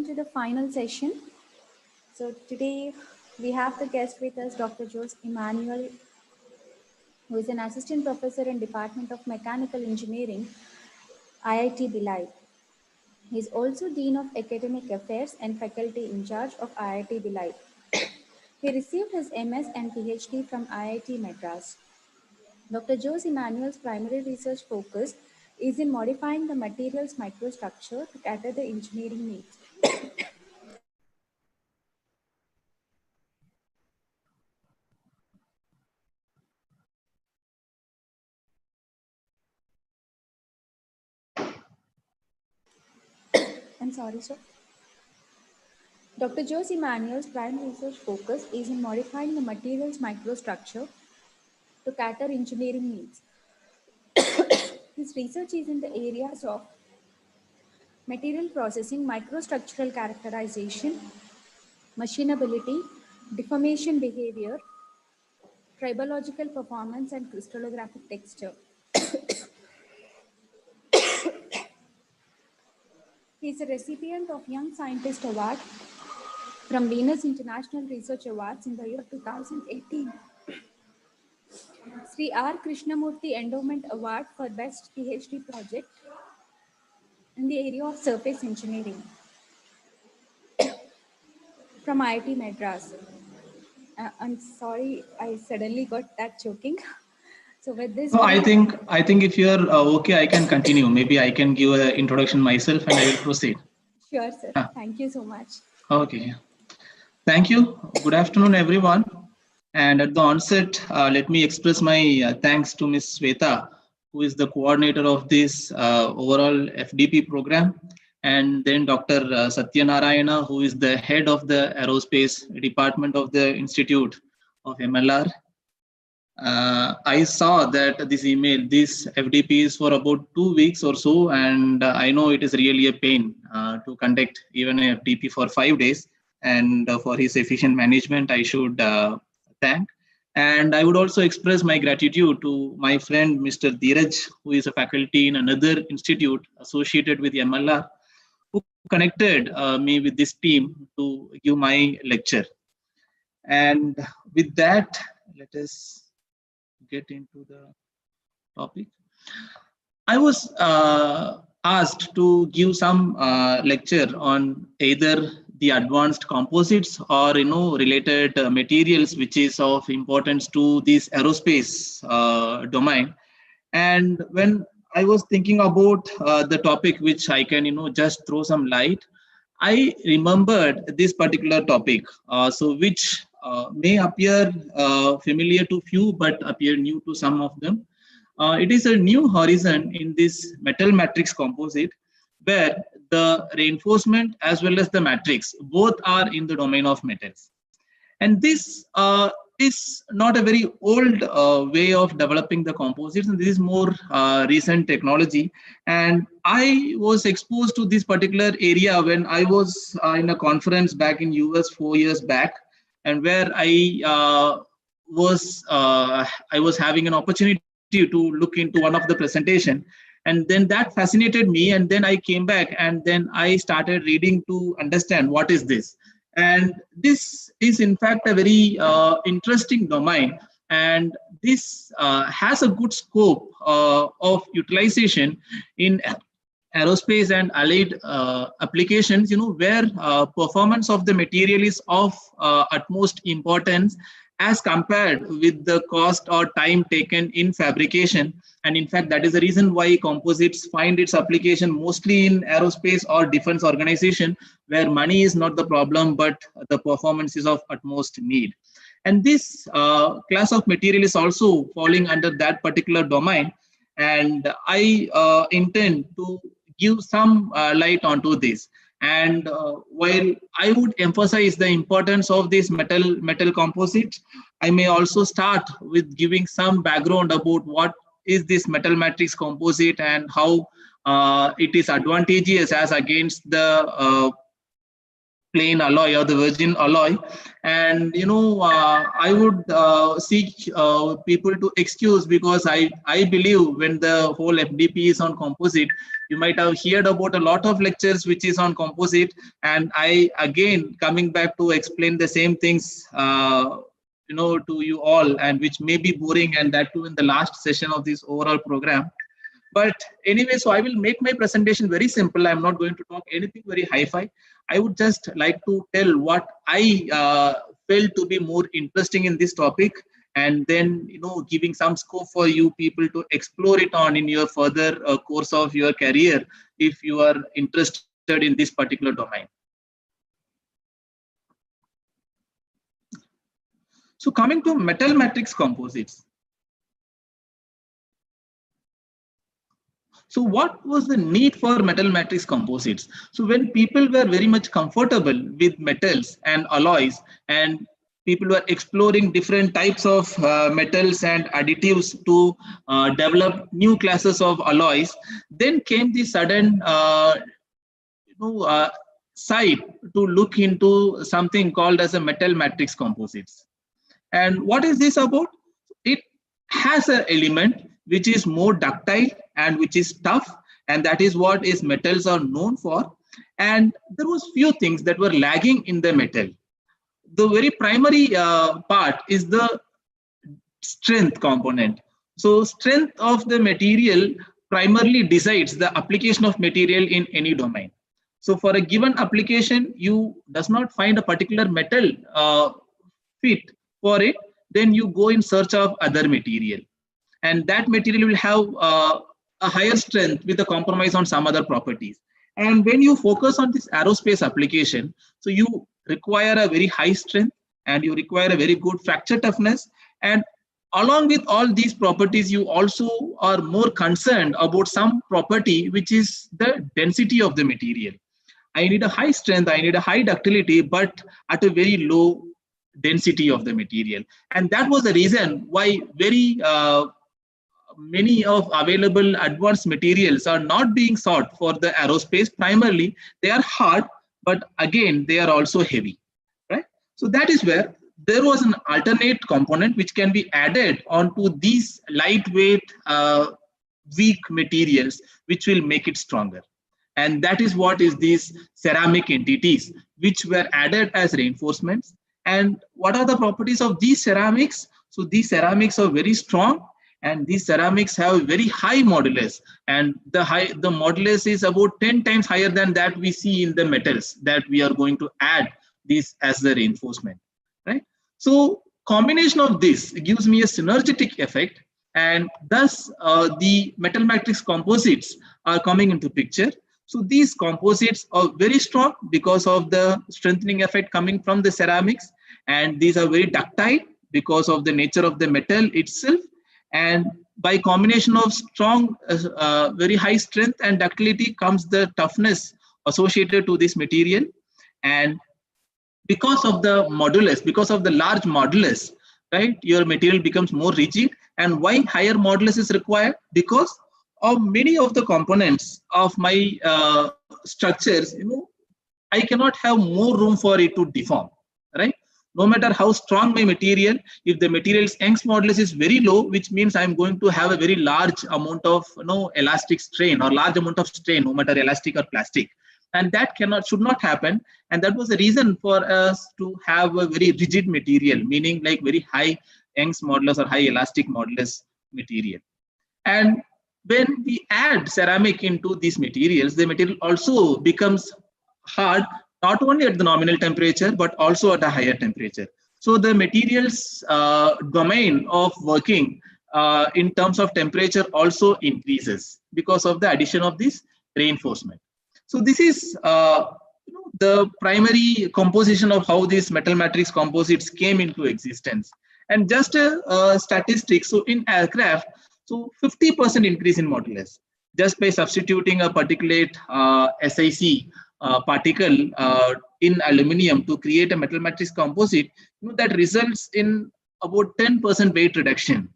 To the final session. So today we have the guest with us, Dr. Jose Immanuel, who is an assistant professor in Department of Mechanical Engineering, IIT Bilai. He is also Dean of Academic Affairs and faculty in charge of IIT Bilai. He received his MS and PhD from IIT Madras. Dr. Jose Immanuel's primary research focus is in modifying the materials microstructure to cater the engineering needs. I'm sorry, sir. Dr. Jose Immanuel's prime research focus is in modifying the materials microstructure to cater engineering needs. His research is in the areas of material processing, microstructural characterization, machinability, deformation behavior, tribological performance, and crystallographic texture. He is a recipient of Young Scientist Award from Venus International Research Awards in the year 2018. Sri R. Krishnamurthy Endowment Award for Best PhD Project in the area of surface engineering from IIT Madras. I'm sorry, I suddenly got that choking. So with this, No, I think if you're okay, I can continue. Maybe I can give an introduction myself and I will proceed. Sure, sir. Thank you so much. Okay. Thank you. Good afternoon, everyone. And at the onset, let me express my thanks to Ms. Sweta, who is the coordinator of this overall FDP program, and then Dr. Satyanarayana, who is the head of the aerospace department of the Institute of MLR. I saw that this FDP is for about 2 weeks or so, and I know it is really a pain to conduct even a FDP for 5 days. And for his efficient management, I should thank. And I would also express my gratitude to my friend, Mr. Dheeraj, who is a faculty in another institute associated with MLR, who connected me with this team to give my lecture. And with that, let us get into the topic. I was asked to give some lecture on either the advanced composites or related materials which is of importance to this aerospace domain. And when I was thinking about the topic which I can just throw some light, I remembered this particular topic, which may appear familiar to few but appear new to some of them. It is a new horizon in this metal matrix composite where the reinforcement as well as the matrix both are in the domain of metals. And this is not a very old way of developing the composites, and this is more recent technology. And I was exposed to this particular area when I was in a conference back in US 4 years back, and where I was having an opportunity to look into one of the presentation, and then that fascinated me, and then I came back and then I started reading to understand what is this. And this is in fact a very interesting domain, and this has a good scope of utilization in aerospace and allied applications, where performance of the material is of utmost importance as compared with the cost or time taken in fabrication. And in fact, that is the reason why composites find its application mostly in aerospace or defense organization, where money is not the problem, but the performance is of utmost need. And this class of material is also falling under that particular domain. And I intend to give some light onto this. And while I would emphasize the importance of this metal composite, I may also start with giving some background about what is this metal matrix composite and how it is advantageous as against the plain alloy or the virgin alloy. And I would seek people to excuse, because I believe when the whole FDP is on composite, you might have heard about a lot of lectures which is on composite, and I again coming back to explain the same things to you all, and which may be boring, and that too in the last session of this overall program. But anyway, so I will make my presentation very simple. I'm not going to talk anything very hi-fi. I would just like to tell what I felt to be more interesting in this topic, and then giving some scope for you people to explore it on in your further course of your career, if you are interested in this particular domain. So coming to metal matrix composites. So what was the need for metal matrix composites? So when people were very much comfortable with metals and alloys, and people were exploring different types of metals and additives to develop new classes of alloys, then came the sudden side to look into something called as a metal matrix composites. And what is this about? It has an element which is more ductile and which is tough, and that is what is metals are known for. And there was few things that were lagging in the metal. The very primary part is the strength component. So strength of the material primarily decides the application of material in any domain. So for a given application, you does not find a particular metal fit for it, then you go in search of other material, and that material will have a higher strength with a compromise on some other properties. And when you focus on this aerospace application, so you require a very high strength, and you require a very good fracture toughness, and along with all these properties, you also are more concerned about some property which is the density of the material. I need a high strength, I need a high ductility, but at a very low density of the material. And that was the reason why very many of available advanced materials are not being sought for the aerospace. Primarily, they are hard, but again, they are also heavy, right? So that is where there was an alternate component which can be added onto these lightweight, weak materials, which will make it stronger. And that is what is these ceramic entities, which were added as reinforcements. And what are the properties of these ceramics? So these ceramics are very strong, and these ceramics have very high modulus, and the modulus is about 10 times higher than that we see in the metals that we are going to add this as the reinforcement, right? So combination of this gives me a synergetic effect, and thus the metal matrix composites are coming into picture. So these composites are very strong because of the strengthening effect coming from the ceramics, and these are very ductile because of the nature of the metal itself. And by combination of strong, very high strength and ductility comes the toughness associated to this material. And because of the modulus, because of the large modulus, right, your material becomes more rigid. And why higher modulus is required? Because of many of the components of my structures, I cannot have more room for it to deform, right? No matter how strong my material, if the material's Young's modulus is very low, which means I'm going to have a very large amount of elastic strain or large amount of strain, no matter elastic or plastic. And that should not happen. And that was the reason for us to have a very rigid material, meaning like very high Young's modulus or high elastic modulus material. And when we add ceramic into these materials, the material also becomes hard, not only at the nominal temperature, but also at a higher temperature. So the materials domain of working in terms of temperature also increases because of the addition of this reinforcement. So this is the primary composition of how these metal matrix composites came into existence. And just a statistic, so in aircraft, so 50% increase in modulus just by substituting a particulate SiC particle in aluminium to create a metal matrix composite, that results in about 10% weight reduction,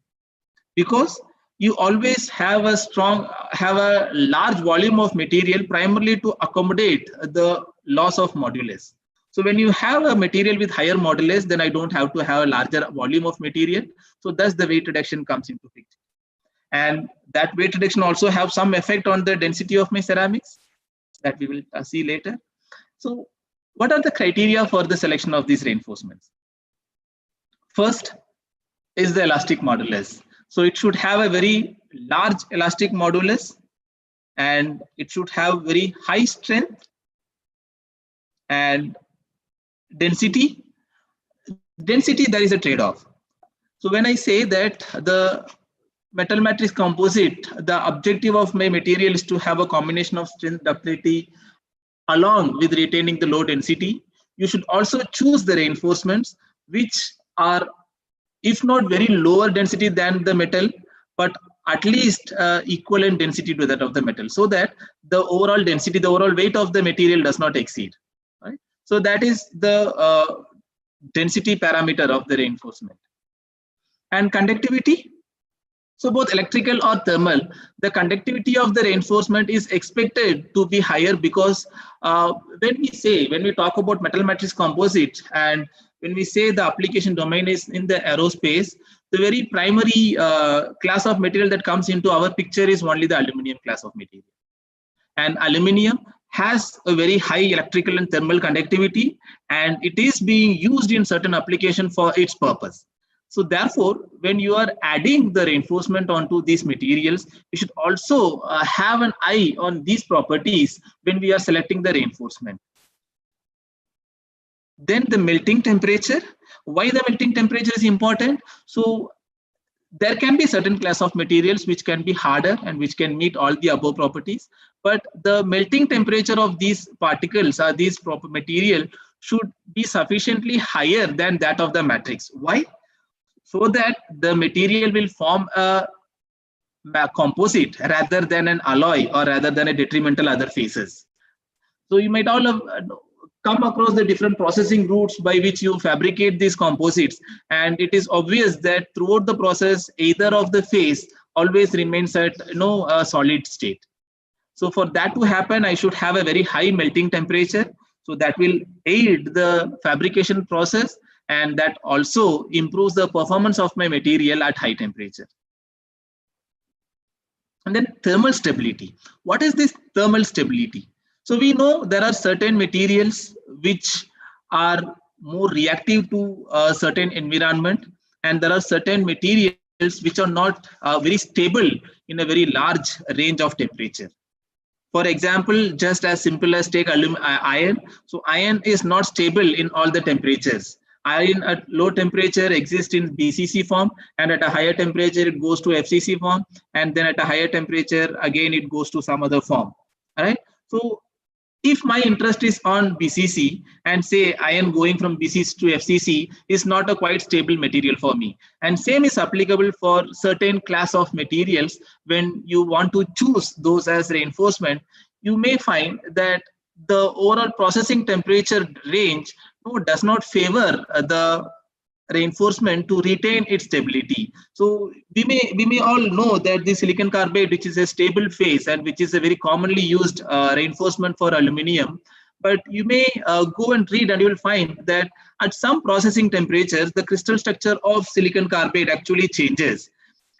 because you always have a large volume of material primarily to accommodate the loss of modulus. So when you have a material with higher modulus, then I don't have to have a larger volume of material. So thus the weight reduction comes into picture. And that weight reduction also have some effect on the density of my ceramics that we will see later. So what are the criteria for the selection of these reinforcements? First is the elastic modulus. So it should have a very large elastic modulus, and it should have very high strength and density. Density, there is a trade-off. So when I say that the metal matrix composite, the objective of my material is to have a combination of strength, ductility, along with retaining the low density. You should also choose the reinforcements which are, if not very lower density than the metal, but at least equivalent density to that of the metal, so that the overall density, the overall weight of the material does not exceed. Right? So that is the density parameter of the reinforcement. And conductivity. So both electrical or thermal, the conductivity of the reinforcement is expected to be higher, because when we talk about metal matrix composite, and when we say the application domain is in the aerospace, the very primary class of material that comes into our picture is only the aluminum class of material. And aluminum has a very high electrical and thermal conductivity, and it is being used in certain application for its purpose. So therefore, when you are adding the reinforcement onto these materials, you should also have an eye on these properties when we are selecting the reinforcement. Then the melting temperature. Why the melting temperature is important? So there can be certain class of materials which can be harder and which can meet all the above properties, but the melting temperature of these particles or these proper material should be sufficiently higher than that of the matrix. Why? So that the material will form a composite rather than an alloy, or rather than a detrimental other phases. So you might all have come across the different processing routes by which you fabricate these composites, and it is obvious that throughout the process either of the phase always remains at a solid state. So for that to happen, I should have a very high melting temperature, so that will aid the fabrication process, and that also improves the performance of my material at high temperature. And then thermal stability. What is this thermal stability? So we know there are certain materials which are more reactive to a certain environment, and there are certain materials which are not very stable in a very large range of temperature. For example, just as simple as take iron. So iron is not stable in all the temperatures. Iron at low temperature exists in BCC form, and at a higher temperature it goes to FCC form, and then at a higher temperature again it goes to some other form. All right. So if my interest is on BCC, and say iron going from BCC to FCC is not a quite stable material for me, and same is applicable for certain class of materials. When you want to choose those as reinforcement, you may find that the overall processing temperature range does not favor the reinforcement to retain its stability. So we may all know that the silicon carbide, which is a stable phase and which is a very commonly used reinforcement for aluminium, but you may go and read and you will find that at some processing temperatures the crystal structure of silicon carbide actually changes,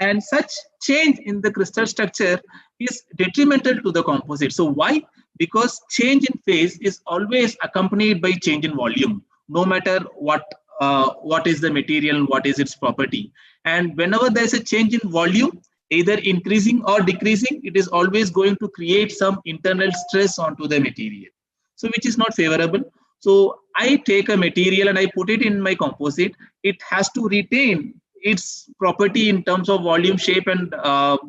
and such change in the crystal structure is detrimental to the composite. So why? Because change in phase is always accompanied by change in volume, no matter what is the material, what is its property. And whenever there is a change in volume, either increasing or decreasing, it is always going to create some internal stress onto the material, so which is not favorable. So I take a material and I put it in my composite. It has to retain its property in terms of volume, shape, and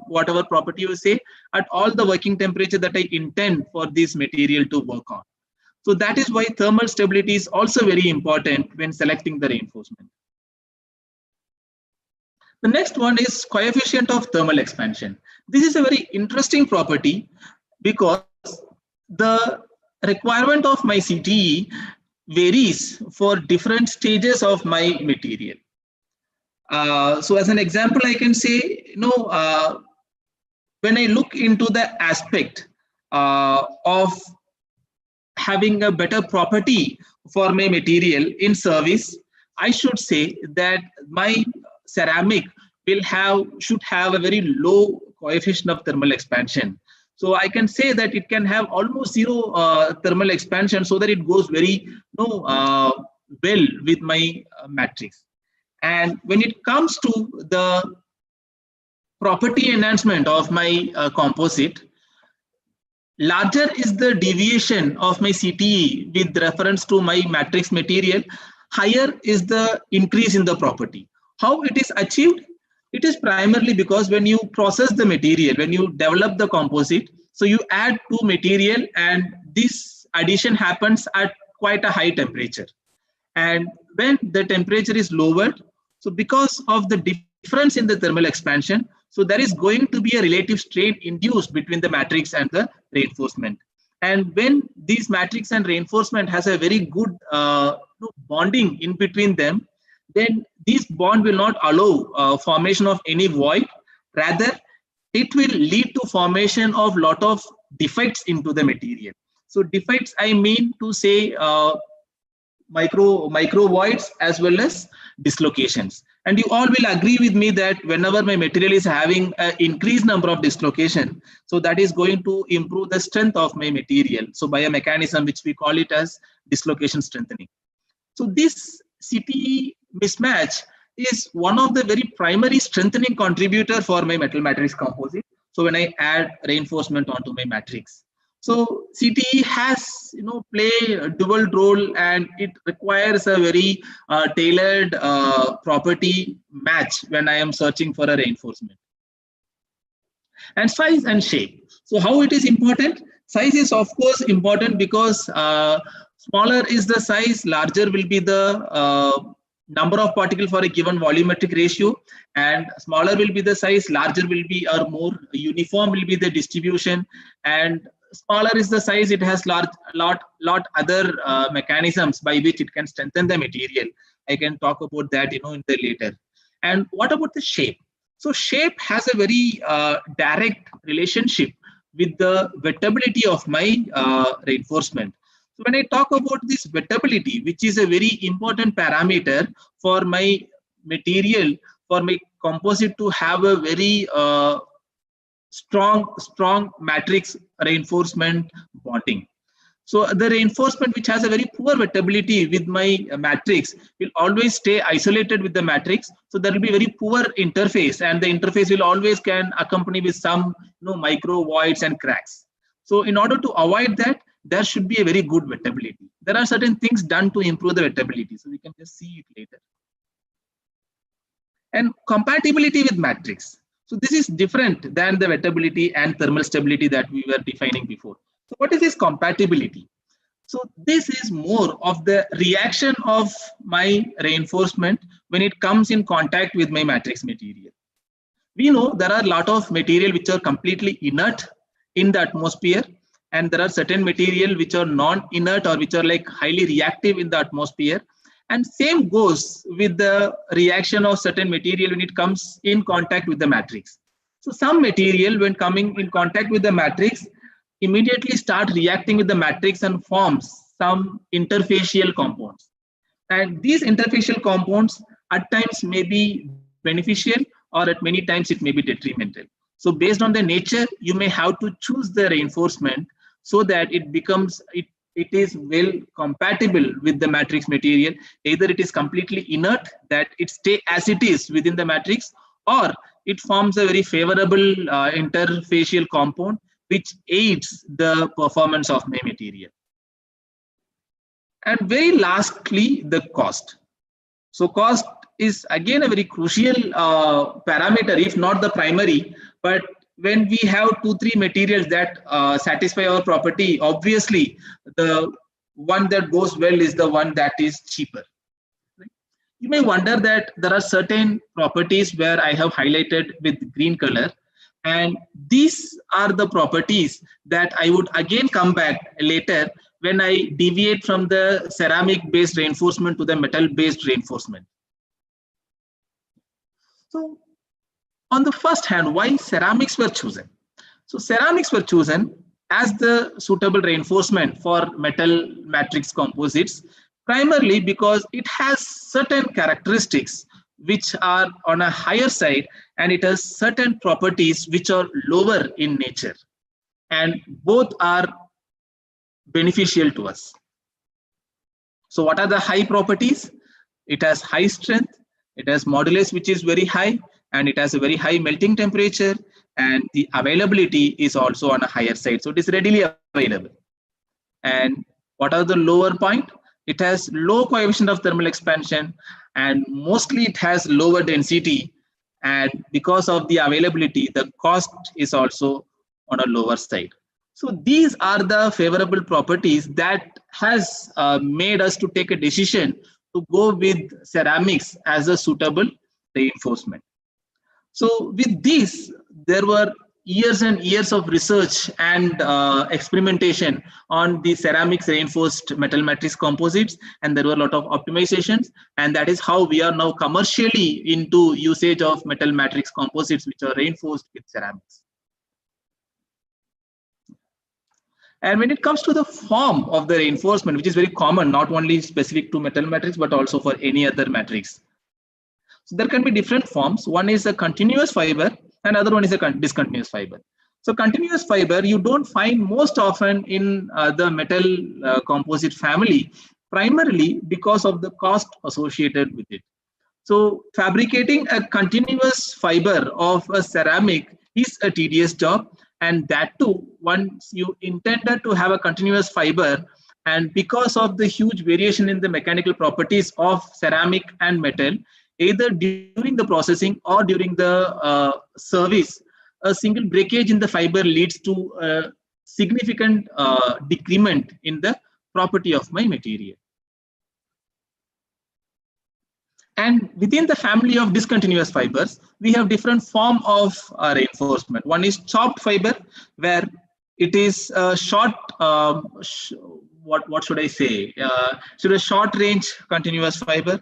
whatever property you say at all the working temperature that I intend for this material to work on. So that is why thermal stability is also very important when selecting the reinforcement. The next one is coefficient of thermal expansion. This is a very interesting property because the requirement of my CTE varies for different stages of my material. So as an example, I can say, when I look into the aspect of having a better property for my material in service, I should say that my ceramic should have a very low coefficient of thermal expansion. So I can say that it can have almost zero thermal expansion, so that it goes very well with my matrix. And when it comes to the property enhancement of my composite, larger is the deviation of my CTE with reference to my matrix material, higher is the increase in the property. How it is achieved? It is primarily because when you process the material, when you develop the composite, so you add to material, and this addition happens at quite a high temperature. And when the temperature is lowered, so because of the difference in the thermal expansion, so there is going to be a relative strain induced between the matrix and the reinforcement. And when these matrix and reinforcement has a very good bonding in between them, then this bond will not allow formation of any void. Rather, it will lead to formation of lot of defects into the material. So defects, I mean to say micro voids as well as dislocations. And you all will agree with me that whenever my material is having an increased number of dislocation, so that is going to improve the strength of my material. So by a mechanism which we call it as dislocation strengthening. So this CTE mismatch is one of the very primary strengthening contributor for my metal matrix composite. So when I add reinforcement onto my matrix, so CTE has play a dual role, and it requires a very tailored property match when I am searching for a reinforcement. And size and shape. So how it is important? Size is of course important because smaller is the size, larger will be the number of particles for a given volumetric ratio, and smaller will be the size, larger will be, or more uniform will be the distribution, and smaller is the size, it has lot other mechanisms by which it can strengthen the material. I can talk about that in the later. And what about the shape? So shape has a very direct relationship with the wettability of my reinforcement. So when I talk about this wettability, which is a very important parameter for my material, for my composite to have a very strong matrix reinforcement bonding. So the reinforcement which has a very poor wettability with my matrix will always stay isolated with the matrix. So there will be very poor interface, and the interface will always can accompany with some micro voids and cracks. So in order to avoid that, there should be a very good wettability. There are certain things done to improve the wettability. So we can just see it later. And compatibility with matrix. So this is different than the wettability and thermal stability that we were defining before. So what is this compatibility? So this is more of the reaction of my reinforcement when it comes in contact with my matrix material. We know there are a lot of material which are completely inert in the atmosphere, and there are certain material which are non-inert or which are like highly reactive in the atmosphere. And same goes with the reaction of certain material when it comes in contact with the matrix. So some material when coming in contact with the matrix immediately start reacting with the matrix and forms some interfacial compounds. And these interfacial compounds at times may be beneficial, or at many times it may be detrimental. So based on the nature, you may have to choose the reinforcement so that it becomes, it is well compatible with the matrix material. Either it is completely inert, that it stay as it is within the matrix, or it forms a very favorable interfacial compound which aids the performance of my material. And very lastly, the cost. So cost is again a very crucial parameter, if not the primary. But when we have 2-3 materials that satisfy our property, obviously the one that goes well is the one that is cheaper. You may wonder that there are certain properties where I have highlighted with green color, and these are the properties that I would again come back later when I deviate from the ceramic based reinforcement to the metal based reinforcement. So on the first hand, why ceramics were chosen? So ceramics were chosen as the suitable reinforcement for metal matrix composites, primarily because it has certain characteristics which are on a higher side, and it has certain properties which are lower in nature, and both are beneficial to us. So what are the high properties? It has high strength, it has modulus which is very high, and it has a very high melting temperature, and the availability is also on a higher side, so it is readily available. And what are the lower point? It has low coefficient of thermal expansion, and mostly it has lower density, and because of the availability, the cost is also on a lower side. So these are the favorable properties that has made us to take a decision to go with ceramics as a suitable reinforcement. So with this, there were years and years of research and experimentation on the ceramics reinforced metal matrix composites, and there were a lot of optimizations, and that is how we are now commercially into usage of metal matrix composites which are reinforced with ceramics. And when it comes to the form of the reinforcement, which is very common, not only specific to metal matrix, but also for any other matrix. So there can be different forms. One is a continuous fiber, and other one is a discontinuous fiber. So continuous fiber, you don't find most often in the metal composite family, primarily because of the cost associated with it. So fabricating a continuous fiber of a ceramic is a tedious job, and that too, once you intended to have a continuous fiber, and because of the huge variation in the mechanical properties of ceramic and metal, either during the processing or during the service, a single breakage in the fiber leads to a significant decrement in the property of my material. And within the family of discontinuous fibers, we have different form of reinforcement. One is chopped fiber, where it is a short, what should I say? So a short range continuous fiber,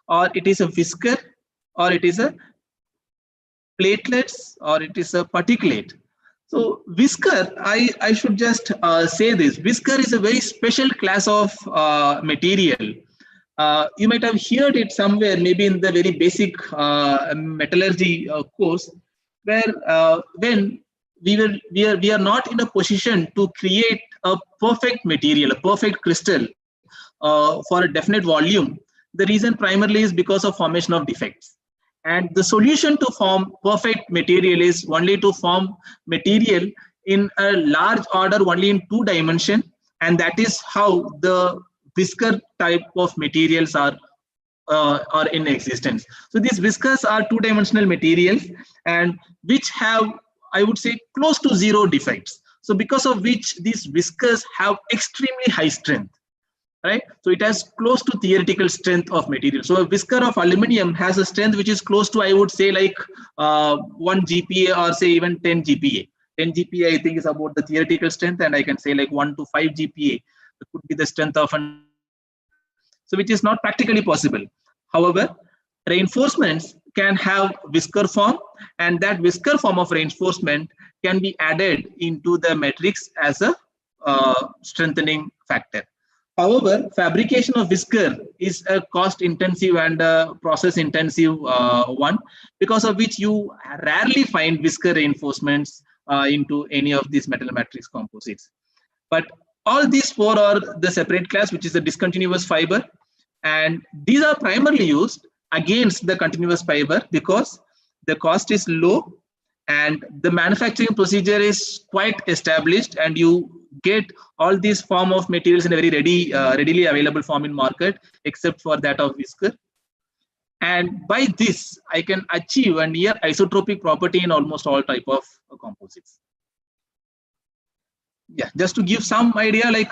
or it is a whisker, or it is a platelets, or it is a particulate. So whisker, I should just say this. Whisker is a very special class of material. You might have heard it somewhere, maybe in the very basic metallurgy course, where when we are not in a position to create a perfect material, a perfect crystal for a definite volume. The reason primarily is because of formation of defects. And the solution to form perfect material is only to form material in a large order only in 2 dimensions, and that is how the whisker type of materials are in existence. So these whiskers are 2-dimensional materials, and which have, I would say, close to 0 defects. So because of which these whiskers have extremely high strength. Right, so it has close to theoretical strength of material. So a whisker of aluminum has a strength which is close to, I would say, like 1 GPa, or say even 10 GPa. 10 GPa, I think, is about the theoretical strength, and I can say like 1 to 5 GPa could be the strength of an aluminum. So which is not practically possible. However, reinforcements can have whisker form, and that whisker form of reinforcement can be added into the matrix as a strengthening factor. However, fabrication of whisker is a cost intensive and a process intensive one, because of which you rarely find whisker reinforcements into any of these metal matrix composites. But all these 4 are the separate class, which is the discontinuous fiber, and these are primarily used against the continuous fiber because the cost is low and the manufacturing procedure is quite established, and you get all these form of materials in a very readily available form in market, except for that of whisker. And by this, I can achieve a near isotropic property in almost all type of composites. Yeah, just to give some idea, like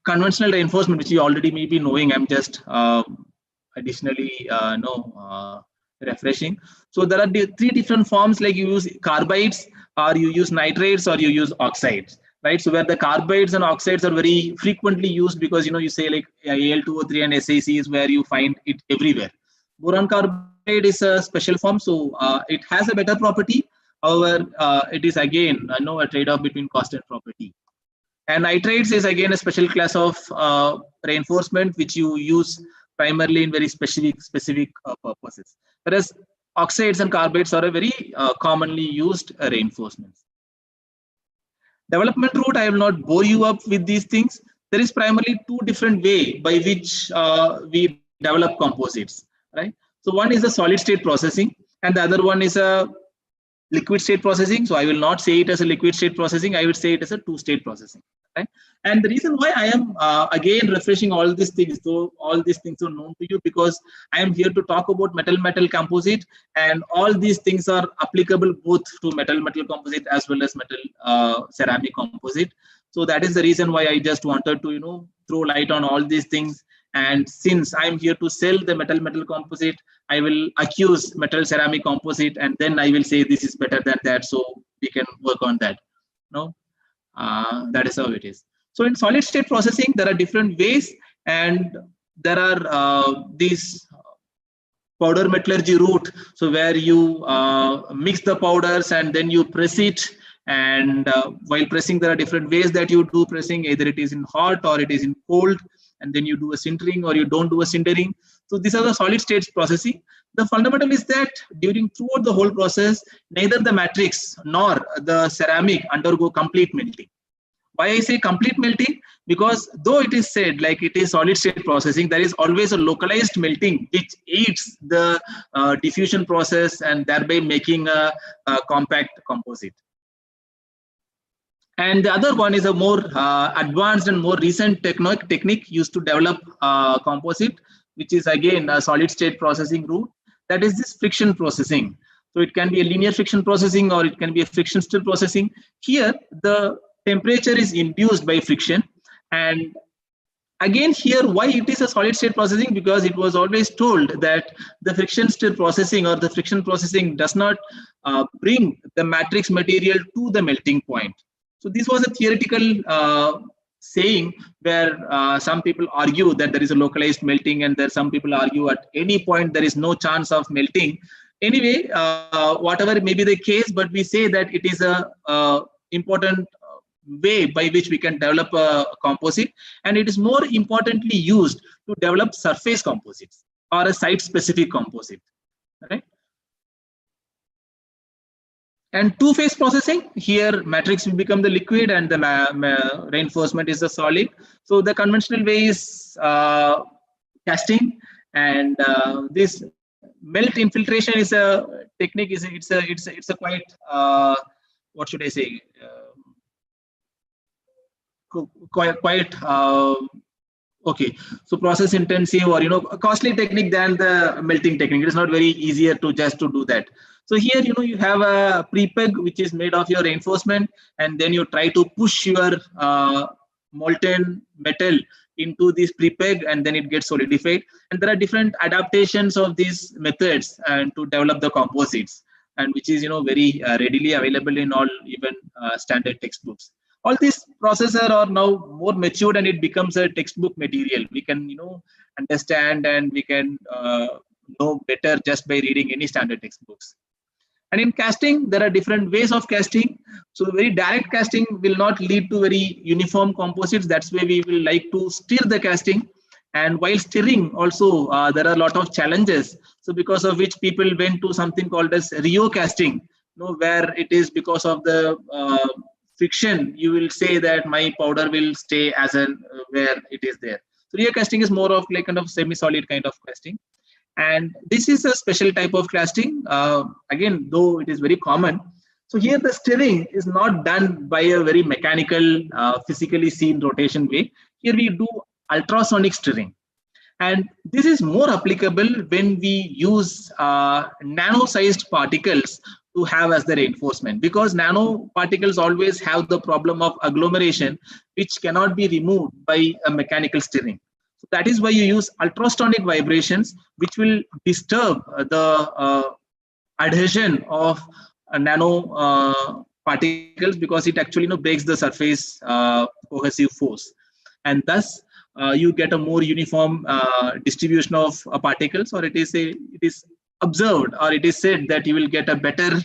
conventional reinforcement, which you already may be knowing, I'm just additionally refreshing. So there are 3 different forms, like you use carbides, or you use nitrates, or you use oxides, right? So where the carbides and oxides are very frequently used, because you say like Al2O3 and SiC is where you find it everywhere. Boron carbide is a special form, so it has a better property. However, it is again a trade-off between cost and property. And nitrates is again a special class of reinforcement which you use primarily in very specific purposes. Whereas oxides and carbates are a very commonly used reinforcements. Development route, I will not bore you up with these things. There is primarily two different way by which we develop composites, right? So one is a solid state processing, and the other one is a liquid state processing. So I will not say it as a liquid state processing. I would say it as a two-state processing. Right? And the reason why I am again refreshing all these things, so all these things are known to you, because I am here to talk about metal-metal composite, and all these things are applicable both to metal-metal composite as well as metal ceramic composite. So that is the reason why I just wanted to throw light on all these things. And since I am here to sell the metal-metal composite, I will accuse metal ceramic composite, and then I will say this is better than that, so we can work on that. No, that is how it is. So in solid state processing, there are different ways, and there are these powder metallurgy route. So where you mix the powders and then you press it, and while pressing, there are different ways that you do pressing. Either it is in hot or it is in cold, and then you do a sintering or you don't do a sintering. So these are the solid states processing. The fundamental is that throughout the whole process, neither the matrix nor the ceramic undergo complete melting. Why I say complete melting? Because though it is said like it is solid state processing, there is always a localized melting which aids the diffusion process and thereby making a compact composite. And the other one is a more advanced and more recent technique used to develop composite, which is again a solid state processing route. That is this friction processing. So it can be a linear friction processing or it can be a friction stir processing. Here, the temperature is induced by friction. And again here, why it is a solid state processing? Because it was always told that the friction stir processing or the friction processing does not bring the matrix material to the melting point. So this was a theoretical saying where some people argue that there is a localized melting, and there some people argue at any point there is no chance of melting. Anyway, whatever may be the case, but we say that it is a important way by which we can develop a composite, and it is more importantly used to develop surface composites or a site-specific composite. Right? And two-phase processing, here matrix will become the liquid and the reinforcement is the solid. So the conventional way is casting, and this melt infiltration is a technique. It's a quite what should I say? Quite okay. So process intensive or a costly technique than the melting technique. It is not very easier to just to do that. So here, you have a pre-peg which is made of your reinforcement, and then you try to push your molten metal into this pre-peg, and then it gets solidified. And there are different adaptations of these methods and to develop the composites, and which is very readily available in all even standard textbooks. All these processes are now more matured, and it becomes a textbook material. We can understand, and we can know better just by reading any standard textbooks. And in casting, there are different ways of casting. So very direct casting will not lead to very uniform composites. That's why we will like to stir the casting. And while stirring also, there are a lot of challenges. So because of which people went to something called as Rio casting, where it is because of the friction, you will say that my powder will stay as where it is there. So Rio casting is more of like kind of semi-solid kind of casting. And this is a special type of casting, again, though it is very common. So here the stirring is not done by a very mechanical, physically seen rotation way. Here we do ultrasonic stirring. And this is more applicable when we use nano-sized particles to have as the reinforcement, because nanoparticles always have the problem of agglomeration, which cannot be removed by a mechanical stirring. So that is why you use ultrasonic vibrations, which will disturb the adhesion of nano particles, because it actually breaks the surface cohesive force, and thus you get a more uniform distribution of particles, or it is observed, or it is said that you will get a better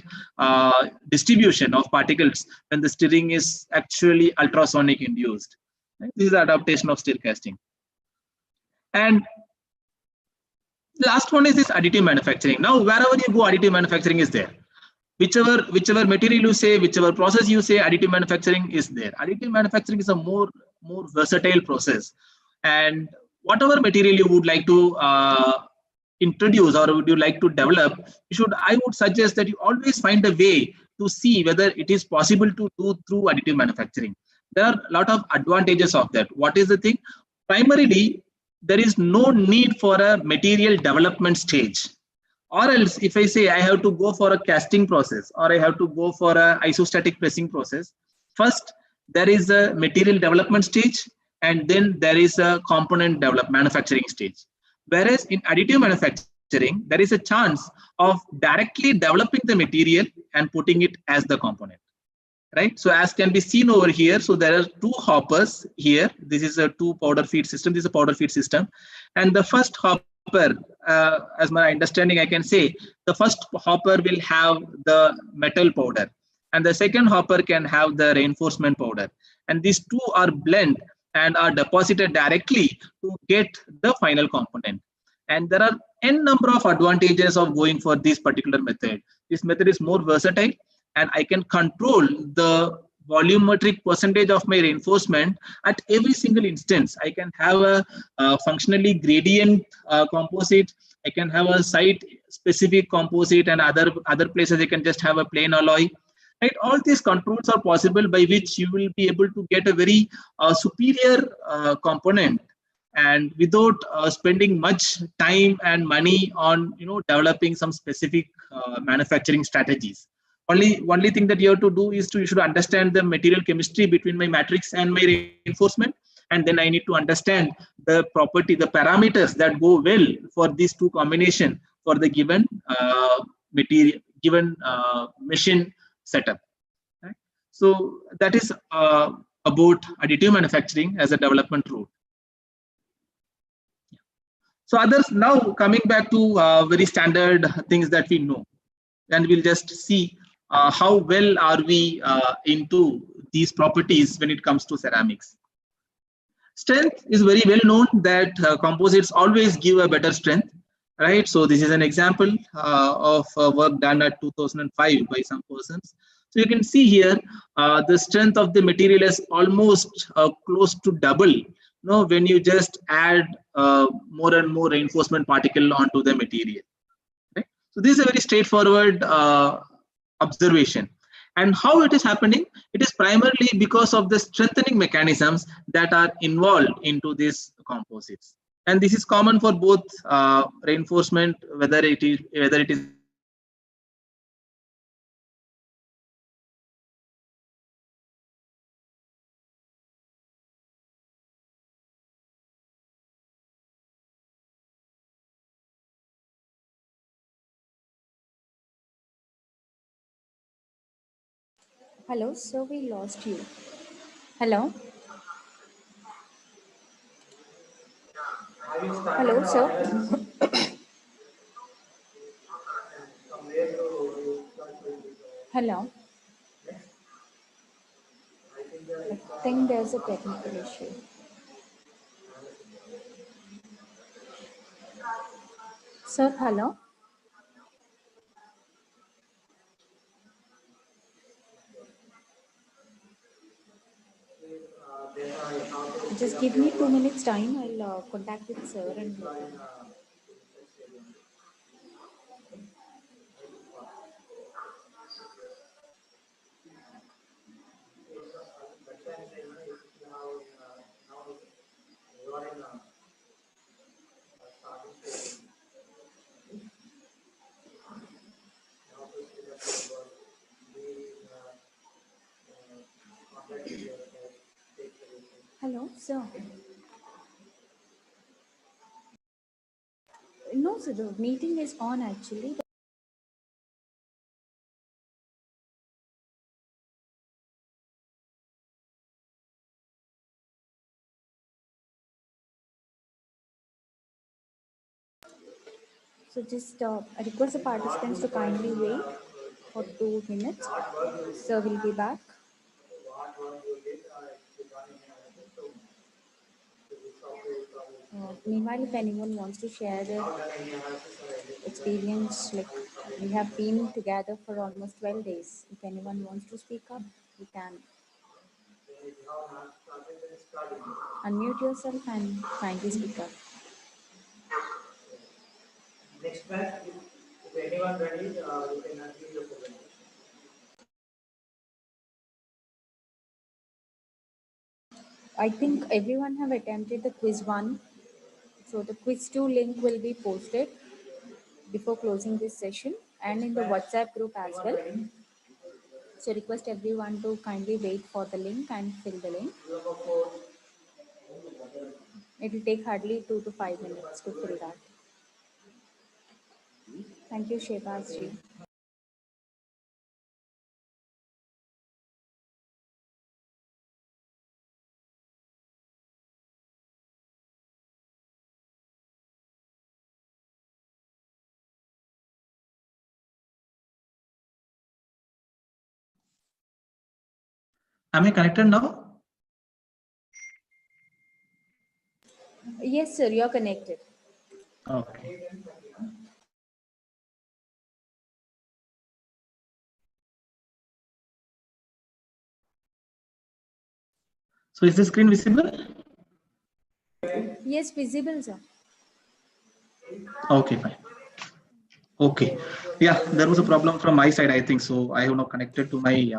distribution of particles when the stirring is actually ultrasonic induced. Right? This is the adaptation of stir casting. And the last one is this additive manufacturing. Now, wherever you go, additive manufacturing is there. Whichever material you say, whichever process you say, additive manufacturing is there. Additive manufacturing is a more versatile process, and whatever material you would like to introduce or would you like to develop, I would suggest that you always find a way to see whether it is possible to do through additive manufacturing. There are a lot of advantages of that. What is the thing? Primarily, there is no need for a material development stage. Or else, if I say I have to go for a casting process or I have to go for a isostatic pressing process, first there is a material development stage, and then there is a component manufacturing stage. Whereas in additive manufacturing, there is a chance of directly developing the material and putting it as the component. Right. So as can be seen over here, so there are two hoppers here. This is a two powder feed system. This is a powder feed system, and the first hopper, as my understanding, I can say the first hopper will have the metal powder, and the second hopper can have the reinforcement powder, and these two are blend and are deposited directly to get the final component. And there are n number of advantages of going for this particular method. This method is more versatile, and I can control the volumetric percentage of my reinforcement at every single instance. I can have a functionally gradient composite. I can have a site specific composite, and other places I can just have a plain alloy. Right, all these controls are possible by which you will be able to get a very superior component, and without spending much time and money on developing some specific manufacturing strategies. Only thing that you have to do is you should understand the material chemistry between my matrix and my reinforcement, and then I need to understand the property, the parameters that go well for these two combination for the given material, given machine setup. Right? So that is about additive manufacturing as a development route. So others, now coming back to very standard things that we know, and we'll just see how well are we into these properties when it comes to ceramics. Strength is very well known that composites always give a better strength, right? So this is an example of work done at 2005 by some persons. So you can see here the strength of the material is almost close to double. When you just add more and more reinforcement particle onto the material. Right? So this is a very straightforward observation. And how it is happening? It is primarily because of the strengthening mechanisms that are involved into these composites. And this is common for both reinforcement, whether it is Hello, so we lost you. Hello? Hello, sir. Hello? I think there's a technical issue. Sir, hello? Just give me 2 minutes time. I'll contact with sir and hello, sir. No, sir, the meeting is on actually. So just I request the participants to kindly wait for 2 minutes. So we'll be back. Meanwhile, if anyone wants to share their experience, like we have been together for almost 12 days. If anyone wants to speak up, you can unmute yourself and kindly speak up. I think everyone have attempted the quiz one. So the quiz 2 link will be posted before closing this session and in the WhatsApp group as well. So request everyone to kindly wait for the link and fill the link. It will take hardly 2 to 5 minutes to fill that. Thank you, Shebaz ji. Am I connected now? Yes, sir, you're connected. Okay. So is the screen visible? Yes, visible, sir. Okay, fine. Okay. Yeah, there was a problem from my side, I think. So I have now connected to my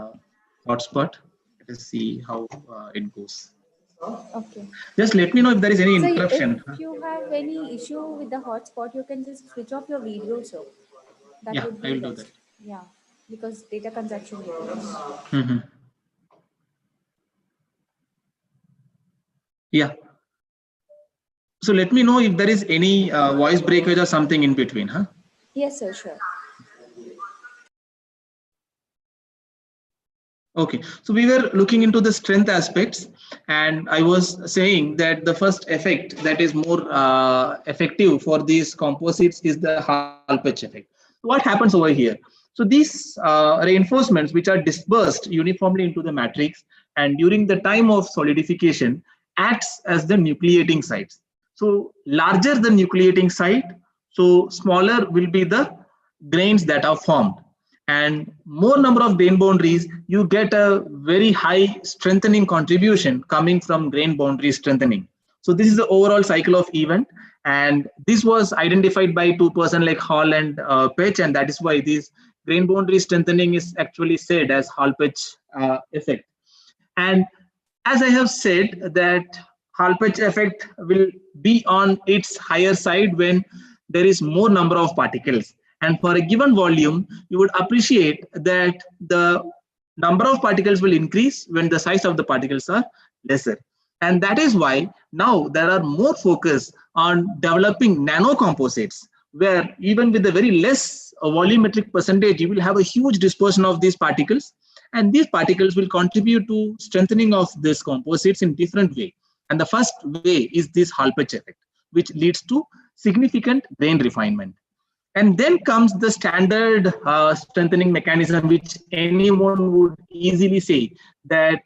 hotspot. Let us see how it goes. Okay. Just let me know if there is any So interruption. if you have any issue with the hotspot, you can just switch off your video, sir. That Yeah, would I be will do that. best. Yeah, because data consumption reduces. Mhm. Yeah. So let me know if there is any voice breakage or something in between, huh? Yes, sir, sure. Okay, so we were looking into the strength aspects, and I was saying that the first effect that is more effective for these composites is the Hall patch effect. So what happens over here? So these reinforcements, which are dispersed uniformly into the matrix, and during the time of solidification, acts as the nucleating sites. So larger the nucleating site, so smaller will be the grains that are formed, and more number of grain boundaries, you get a very high strengthening contribution coming from grain boundary strengthening. So this is the overall cycle of event, and this was identified by two person like Hall and Pech, and that is why this grain boundary strengthening is actually said as Hall Pech effect. And as I have said that Hall-Page effect will be on its higher side when there is more number of particles. And for a given volume, you would appreciate that the number of particles will increase when the size of the particles are lesser. And that is why now there are more focus on developing nanocomposites, where even with a very less volumetric percentage, you will have a huge dispersion of these particles, and these particles will contribute to strengthening of these composites in different way. And the first way is this Hall-Page effect, which leads to significant grain refinement. And then comes the standard strengthening mechanism, which anyone would easily say that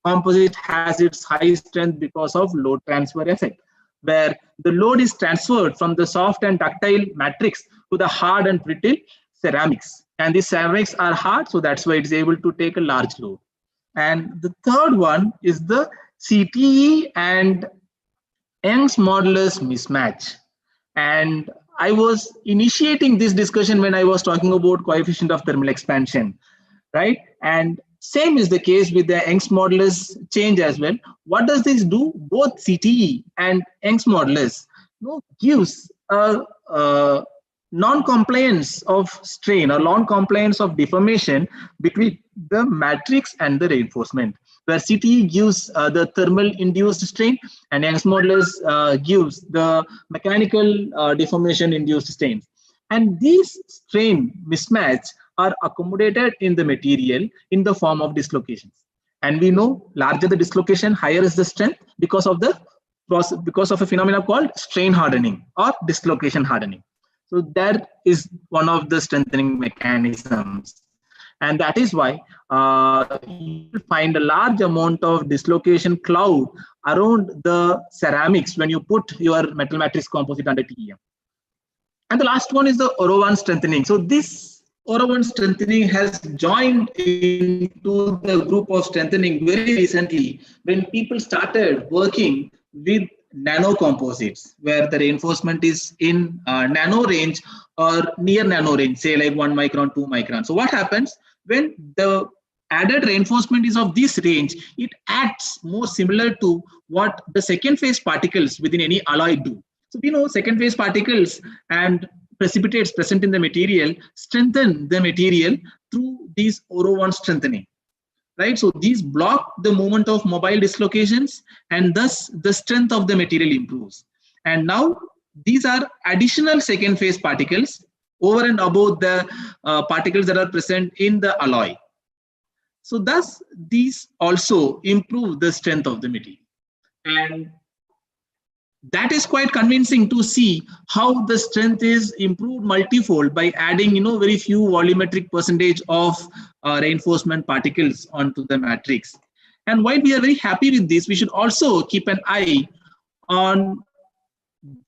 composite has its high strength because of load transfer effect, where the load is transferred from the soft and ductile matrix to the hard and brittle ceramics. And these ceramics are hard, so that's why it is able to take a large load. And the third one is the CTE and Young's modulus mismatch. And I was initiating this discussion when I was talking about coefficient of thermal expansion, right? And same is the case with the Young's modulus change as well. What does this do? Both CTE and Young's modulus gives a non-compliance of strain or non-compliance of deformation between the matrix and the reinforcement, where CTE gives the thermal induced strain and Young's modulus gives the mechanical deformation induced strain. And these strain mismatch are accommodated in the material in the form of dislocations. And we know larger the dislocation, higher is the strength because of a phenomena called strain hardening or dislocation hardening. So that is one of the strengthening mechanisms. And that is why you will find a large amount of dislocation cloud around the ceramics when you put your metal matrix composite under TEM. And the last one is the Orowan strengthening. So this Orowan strengthening has joined into the group of strengthening very recently when people started working with nano composites, where the reinforcement is in nano range or near nano range, say like 1 micron, 2 micron. So what happens when the added reinforcement is of this range? It acts more similar to what the second phase particles within any alloy do. So we know second phase particles and precipitates present in the material strengthen the material through these Oro1 strengthening, right? So these block the movement of mobile dislocations, and thus the strength of the material improves. And now these are additional second phase particles over and above the particles that are present in the alloy. So thus these also improve the strength of the material. And that is quite convincing to see how the strength is improved multifold by adding, very few volumetric percentage of reinforcement particles onto the matrix. And while we are very happy with this, we should also keep an eye on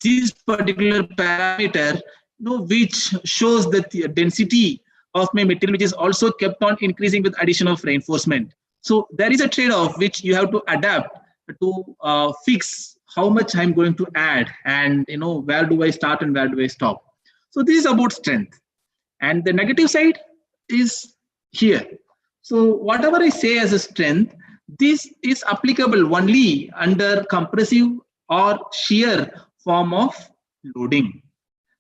this particular parameter, which shows that the density of my material, which is also kept on increasing with addition of reinforcement. So there is a trade-off which you have to adapt to fix how much I'm going to add, and where do I start and where do I stop. So this is about strength. And the negative side is here. So whatever I say as a strength, this is applicable only under compressive or shear form of loading.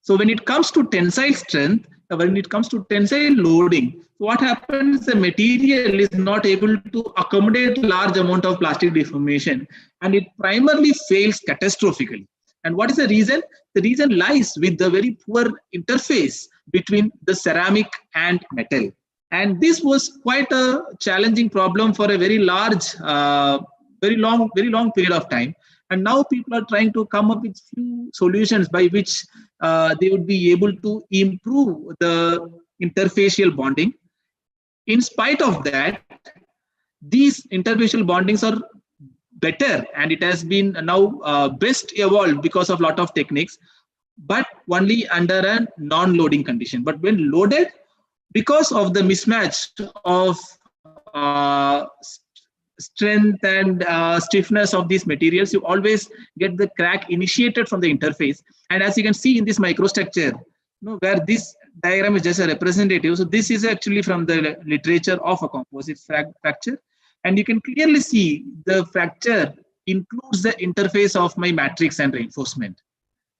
So when it comes to tensile strength, when it comes to tensile loading, what happens, the material is not able to accommodate large amount of plastic deformation, and it primarily fails catastrophically. And what is the reason? The reason lies with the very poor interface between the ceramic and metal. And this was quite a challenging problem for a very large, very long period of time. And now people are trying to come up with few solutions by which they would be able to improve the interfacial bonding. In spite of that, these interfacial bondings are better, and it has been now best evolved because of a lot of techniques, but only under a non-loading condition. But when loaded, because of the mismatch of strength and stiffness of these materials, you always get the crack initiated from the interface. And as you can see in this microstructure, where this diagram is just a representative. So this is actually from the literature of a composite fracture. And you can clearly see the fracture includes the interface of my matrix and reinforcement.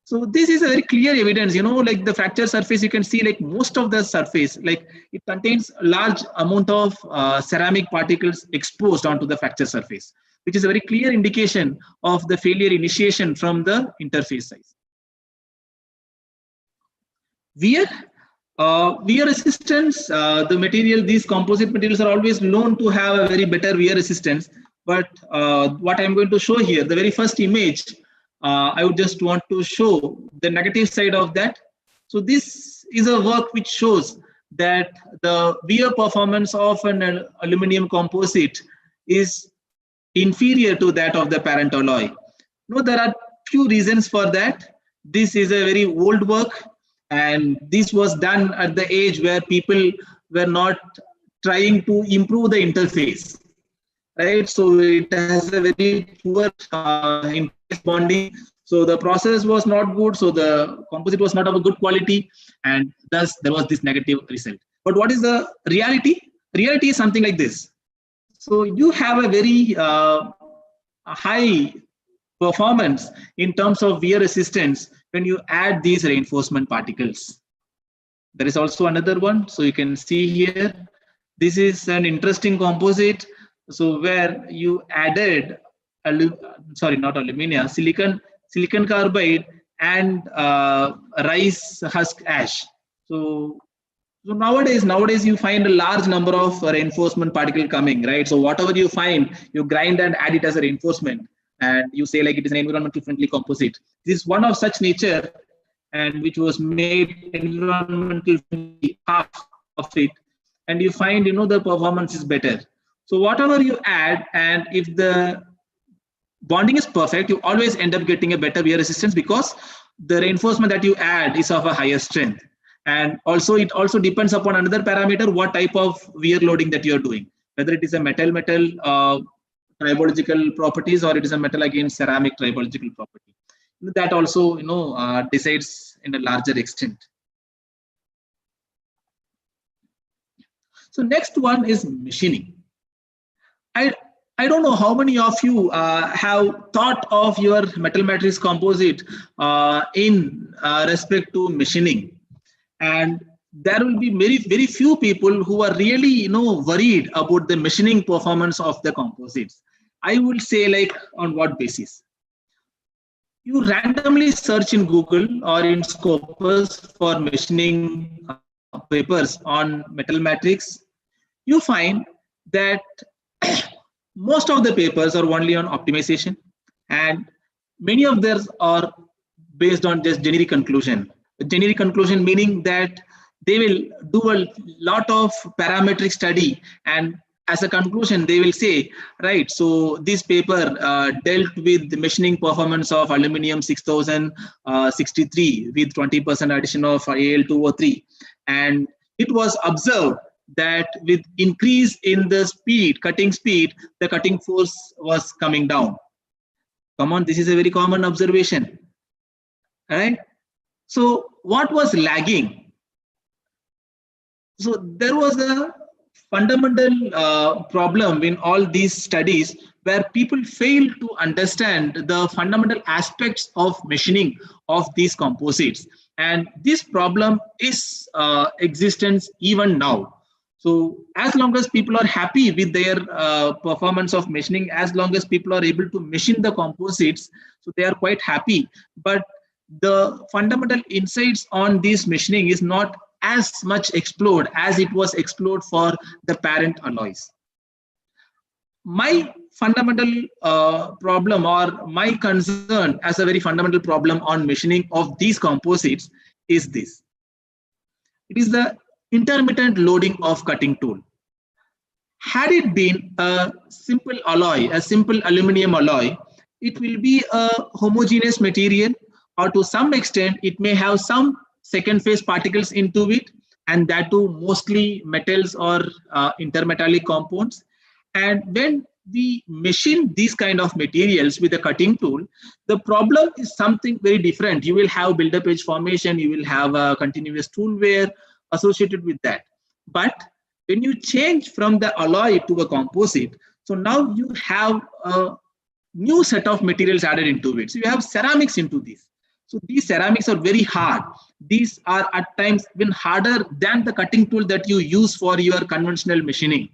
So this is a very clear evidence, like the fracture surface, you can see like most of the surface, like it contains a large amount of ceramic particles exposed onto the fracture surface, which is a very clear indication of the failure initiation from the interface size. Wear resistance, the material, these composite materials are always known to have a very better wear resistance. But what I'm going to show here, the very first image, I would just want to show the negative side of that. So this is a work which shows that the wear performance of an aluminum composite is inferior to that of the parent alloy. There are few reasons for that. This is a very old work, and this was done at the age where people were not trying to improve the interface, right? So it has a very poor interface bonding. So the process was not good. So the composite was not of a good quality, and thus there was this negative result. But what is the reality? Reality is something like this. So you have a very high performance in terms of wear resistance when you add these reinforcement particles. There is also another one. So you can see here, this is an interesting composite. So where you added, not alumina, silicon carbide and rice husk ash. So nowadays you find a large number of reinforcement particle coming, right? So whatever you find, you grind and add it as a reinforcement, and you say like it is an environmentally friendly composite. This is one of such nature and which was made environmental friendly, half of it, and you find the performance is better. So whatever you add, and if the bonding is perfect, you always end up getting a better wear resistance because the reinforcement that you add is of a higher strength. And also it also depends upon another parameter, what type of wear loading that you're doing, whether it is a metal tribological properties or it is a metal against ceramic tribological property. That also decides in a larger extent. So next one is machining. I don't know how many of you have thought of your metal matrix composite in respect to machining, and there will be very few people who are really worried about the machining performance of the composites. I will say, like, on what basis? You randomly search in Google or in Scopus for machining papers on metal matrix, you find that most of the papers are only on optimization, and many of theirs are based on just generic conclusion. Generic conclusion meaning that they will do a lot of parametric study, and as a conclusion they will say, right, so this paper dealt with the machining performance of aluminum 6063 with 20% addition of Al2O3, and it was observed that with increase in the speed, cutting speed, the cutting force was coming down. Come on, this is a very common observation, right? So what was lagging? So there was a fundamental problem in all these studies where people fail to understand the fundamental aspects of machining of these composites, and this problem is existence even now. So as long as people are happy with their performance of machining, as long as people are able to machine the composites, so they are quite happy. But the fundamental insights on this machining is not as much explored as it was explored for the parent alloys. My fundamental problem, or my concern as a very fundamental problem on machining of these composites is this. It is the intermittent loading of cutting tool. Had it been a simple alloy, a simple aluminum alloy, it will be a homogeneous material, or to some extent it may have some second phase particles into it, and that too mostly metals or intermetallic compounds. And when we machine these kind of materials with a cutting tool, the problem is something very different. You will have build-up edge formation, you will have a continuous tool wear associated with that. But when you change from the alloy to a composite, so now you have a new set of materials added into it. So you have ceramics into this. So these ceramics are very hard. These are at times even harder than the cutting tool that you use for your conventional machining.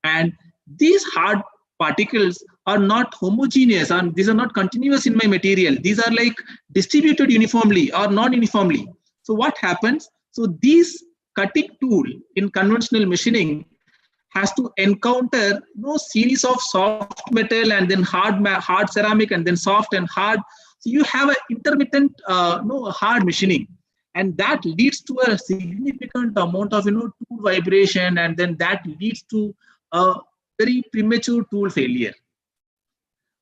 And these hard particles are not homogeneous, and these are not continuous in my material. These are like distributed uniformly or non-uniformly. So what happens? So these cutting tool in conventional machining has to encounter series of soft metal and then hard ceramic and then soft and hard. So you have an intermittent hard machining, and that leads to a significant amount of tool vibration, and then that leads to a very premature tool failure.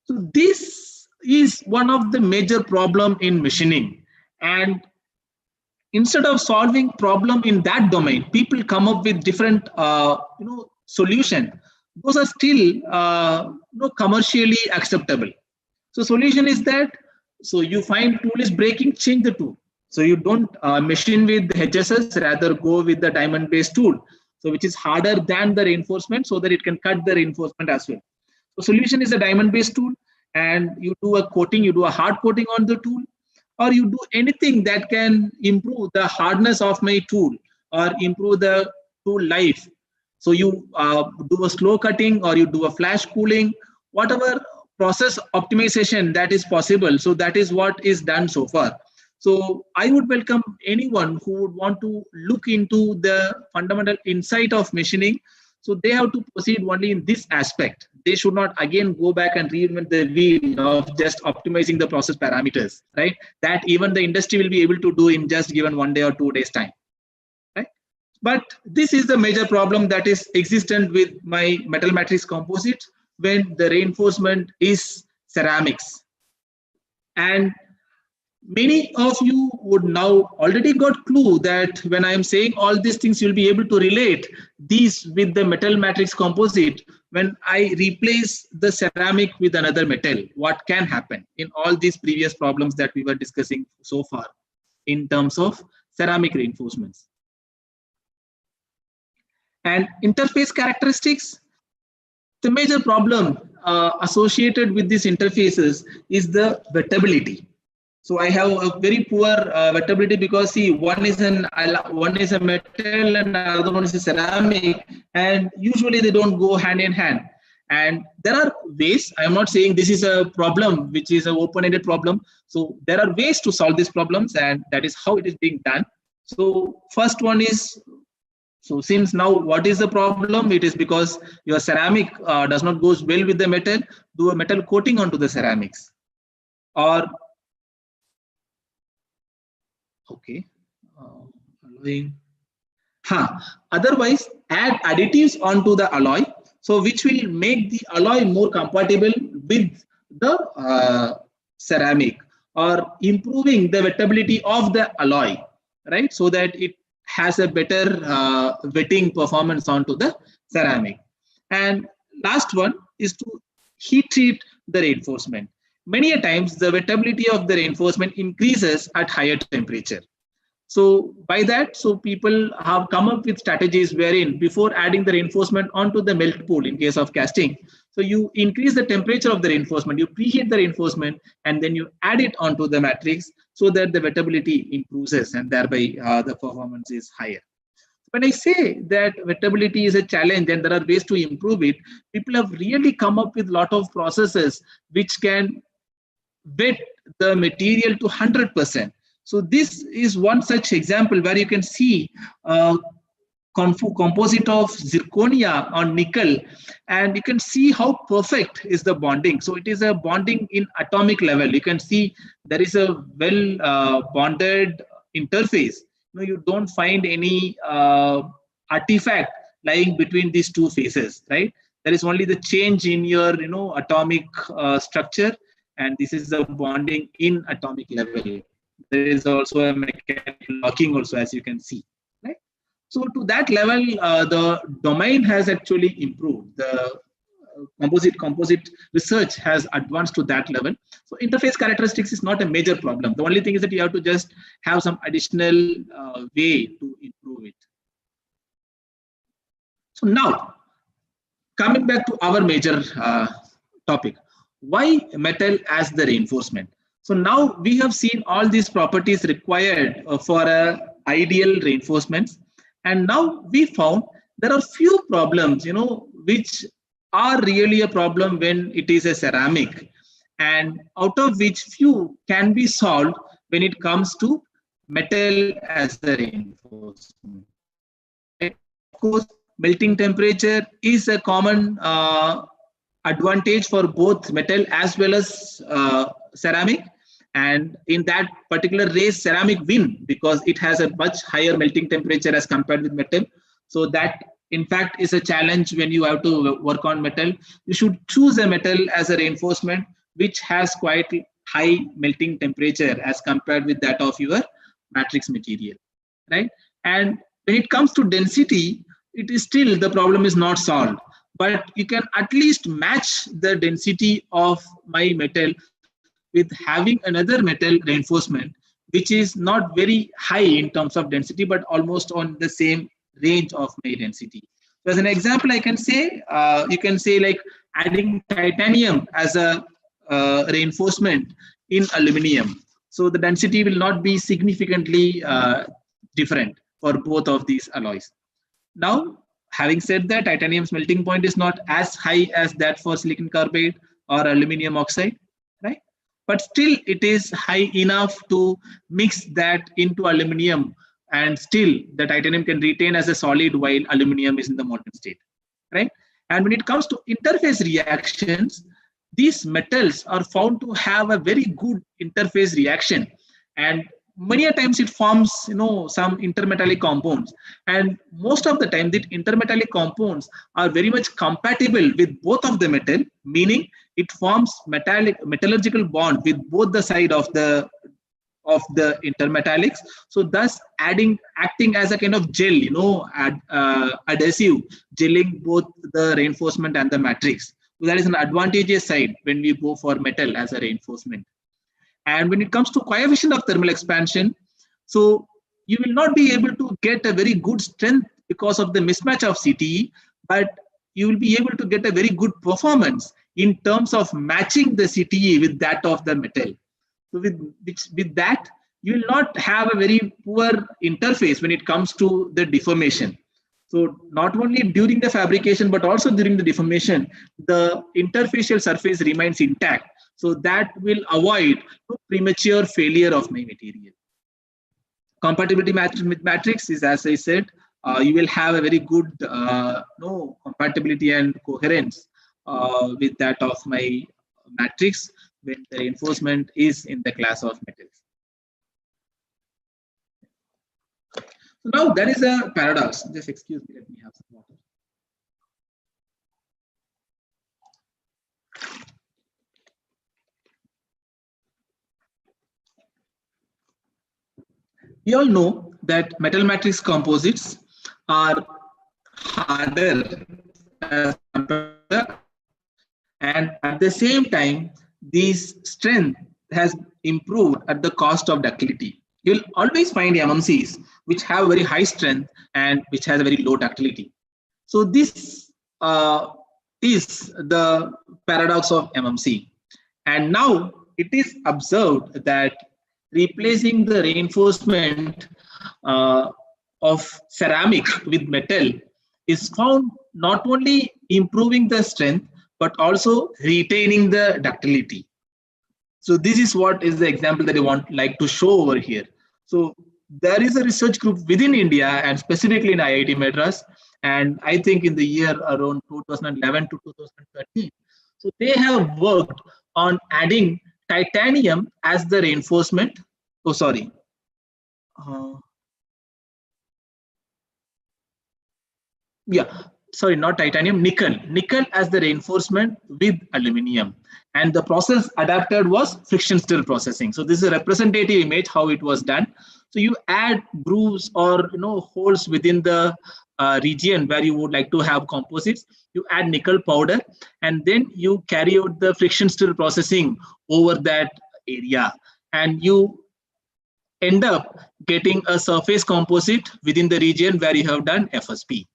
So this is one of the major problem in machining, and instead of solving problem in that domain, people come up with different solution. Those are still commercially acceptable. So solution is that, so you find tool is breaking, change the tool. So you don't machine with HSS, rather go with the diamond based tool, so which is harder than the reinforcement, so that it can cut the reinforcement as well. So solution is a diamond based tool, and you do a coating, you do a hard coating on the tool, or you do anything that can improve the hardness of my tool or improve the tool life. So you do a slow cutting, or you do a flash cooling, whatever process optimization that is possible. So that is what is done so far. So I would welcome anyone who would want to look into the fundamental insight of machining. So they have to proceed only in this aspect, they should not again go back and reinvent the wheel of just optimizing the process parameters, right? That even the industry will be able to do in just given 1 day or 2 days time, right? But this is the major problem that is existent with my metal matrix composite when the reinforcement is ceramics. And many of you would now already got clue that when I am saying all these things, you'll be able to relate these with the metal matrix composite. When I replace the ceramic with another metal, what can happen in all these previous problems that we were discussing so far in terms of ceramic reinforcements. And interface characteristics, the major problem associated with these interfaces is the wettability. So I have a very poor wettability because see, one is a metal and another one is a ceramic, and usually they don't go hand in hand. And there are ways. I am not saying this is a problem which is an open-ended problem. So there are ways to solve these problems, and that is how it is being done. So first one is, so since now what is the problem? It is because your ceramic does not goes well with the metal. Do a metal coating onto the ceramics, or okay, alloying. Otherwise, add additives onto the alloy, so which will make the alloy more compatible with the ceramic, or improving the wettability of the alloy, right? So that it has a better wetting performance onto the ceramic. And last one is to heat treat the reinforcement. Many a times the wettability of the reinforcement increases at higher temperature. So by that, so people have come up with strategies wherein before adding the reinforcement onto the melt pool in case of casting, so you increase the temperature of the reinforcement, you preheat the reinforcement, and then you add it onto the matrix so that the wettability improves and thereby the performance is higher. When I say that wettability is a challenge and there are ways to improve it, people have really come up with a lot of processes which can wet the material to 100%. So this is one such example where you can see composite of zirconia on nickel, and you can see how perfect is the bonding. So it is a bonding in atomic level. You can see there is a well bonded interface. You don't find any artifact lying between these two faces, right? There is only the change in your atomic structure, and this is the bonding in atomic level. There is also a mechanical locking also, as you can see, right? So to that level, the domain has actually improved. The composite research has advanced to that level. So interface characteristics is not a major problem. The only thing is that you have to just have some additional way to improve it. So now, coming back to our major topic, why metal as the reinforcement? So now we have seen all these properties required for ideal reinforcements, and now we found there are few problems, which are really a problem when it is a ceramic, and out of which few can be solved when it comes to metal as a reinforcement. Right? Of course, melting temperature is a common advantage for both metal as well as ceramic, and in that particular race ceramic win because it has a much higher melting temperature as compared with metal. So that in fact is a challenge when you have to work on metal. You should choose a metal as a reinforcement which has quite high melting temperature as compared with that of your matrix material, right? And when it comes to density, it is still the problem is not solved, but you can at least match the density of my metal with having another metal reinforcement which is not very high in terms of density but almost on the same range of my density. So as an example, I can say you can say like adding titanium as a reinforcement in aluminum. So the density will not be significantly different for both of these alloys. Now, having said that, titanium's melting point is not as high as that for silicon carbide or aluminum oxide, right? But still it is high enough to mix that into aluminum, and still the titanium can retain as a solid while aluminum is in the molten state, right? And when it comes to interface reactions, these metals are found to have a very good interface reaction, and many a times it forms some intermetallic compounds, and most of the time the intermetallic compounds are very much compatible with both of the metal, meaning it forms metallurgical bond with both the side of the intermetallics. So thus acting as a kind of gel, adhesive, gelling both the reinforcement and the matrix. So that is an advantageous side when we go for metal as a reinforcement. And when it comes to coefficient of thermal expansion, so you will not be able to get a very good strength because of the mismatch of CTE, but you will be able to get a very good performance in terms of matching the CTE with that of the metal. So with that, you will not have a very poor interface when it comes to the deformation. So not only during the fabrication, but also during the deformation, the interfacial surface remains intact. So that will avoid premature failure of my material. Compatibility matrix is, as I said, you will have a very good compatibility and coherence with that of my matrix when the reinforcement is in the class of metals. So now that is a paradox. Just excuse me, let me have some water. We all know that metal matrix composites are harder as compared to, and at the same time, this strength has improved at the cost of ductility. You'll always find MMCs which have very high strength and which has a very low ductility. So this is the paradox of MMC. And now it is observed that replacing the reinforcement of ceramic with metal is found not only improving the strength, but also retaining the ductility. So this is what is the example that I like to show over here. So there is a research group within India and specifically in IIT Madras, and I think in the year around 2011 to 2013. So they have worked on adding titanium as the reinforcement. Oh, sorry. Sorry, not titanium, nickel as the reinforcement with aluminium. And the process adapted was friction stir processing. So this is a representative image how it was done. So you add grooves or holes within the region where you would like to have composites. You add nickel powder, and then you carry out the friction stir processing over that area, and you end up getting a surface composite within the region where you have done FSP.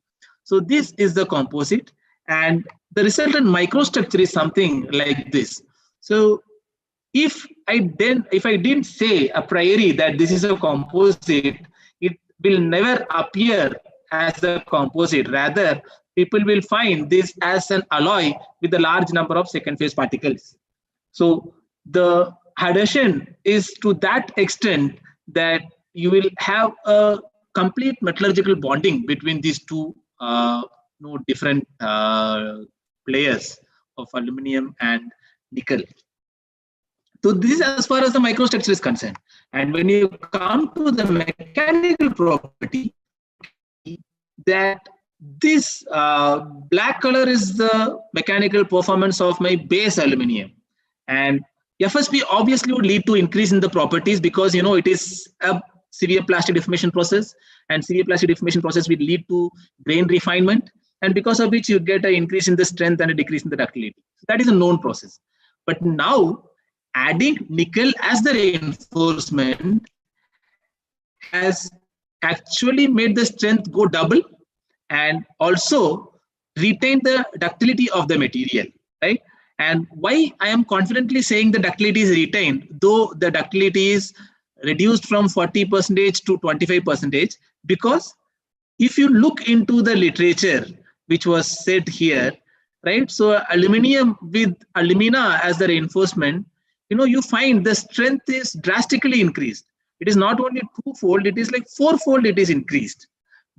So this is the composite, and the resultant microstructure is something like this. So if I didn't say a priori that this is a composite, it will never appear as a composite. Rather, people will find this as an alloy with a large number of second phase particles. So the adhesion is to that extent that you will have a complete metallurgical bonding between these two different layers of aluminum and nickel. So this is as far as the microstructure is concerned. And when you come to the mechanical property, that this black color is the mechanical performance of my base aluminum, and FSP obviously would lead to increase in the properties because it is a severe plastic deformation process, and severe plastic deformation process will lead to grain refinement, and because of which you get an increase in the strength and a decrease in the ductility. So that is a known process. But now adding nickel as the reinforcement has actually made the strength go double and also retain the ductility of the material, right? And why I am confidently saying the ductility is retained, though the ductility is reduced from 40% to 25%, because if you look into the literature which was said here, right? So aluminum with alumina as the reinforcement, you find the strength is drastically increased. It is not only twofold, it is like fourfold it is increased.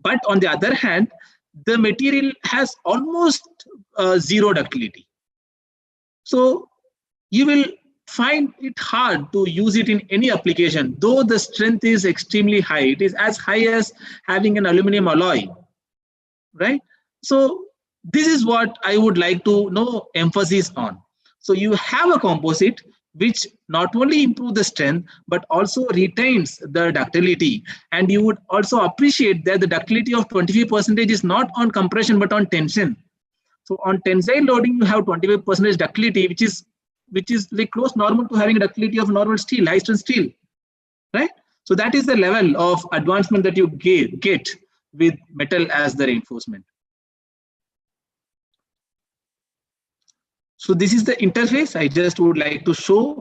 But on the other hand, the material has almost zero ductility. So you will find it hard to use it in any application, though the strength is extremely high. It is as high as having an aluminum alloy, right? So this is what I would like to know emphasis on. So you have a composite which not only improve the strength but also retains the ductility, and you would also appreciate that the ductility of 25% is not on compression but on tension. So on tensile loading you have 25% ductility, which is like close normal to having a ductility of normal steel, high strength steel, right? So that is the level of advancement that you get with metal as the reinforcement. So this is the interface. I just would like to show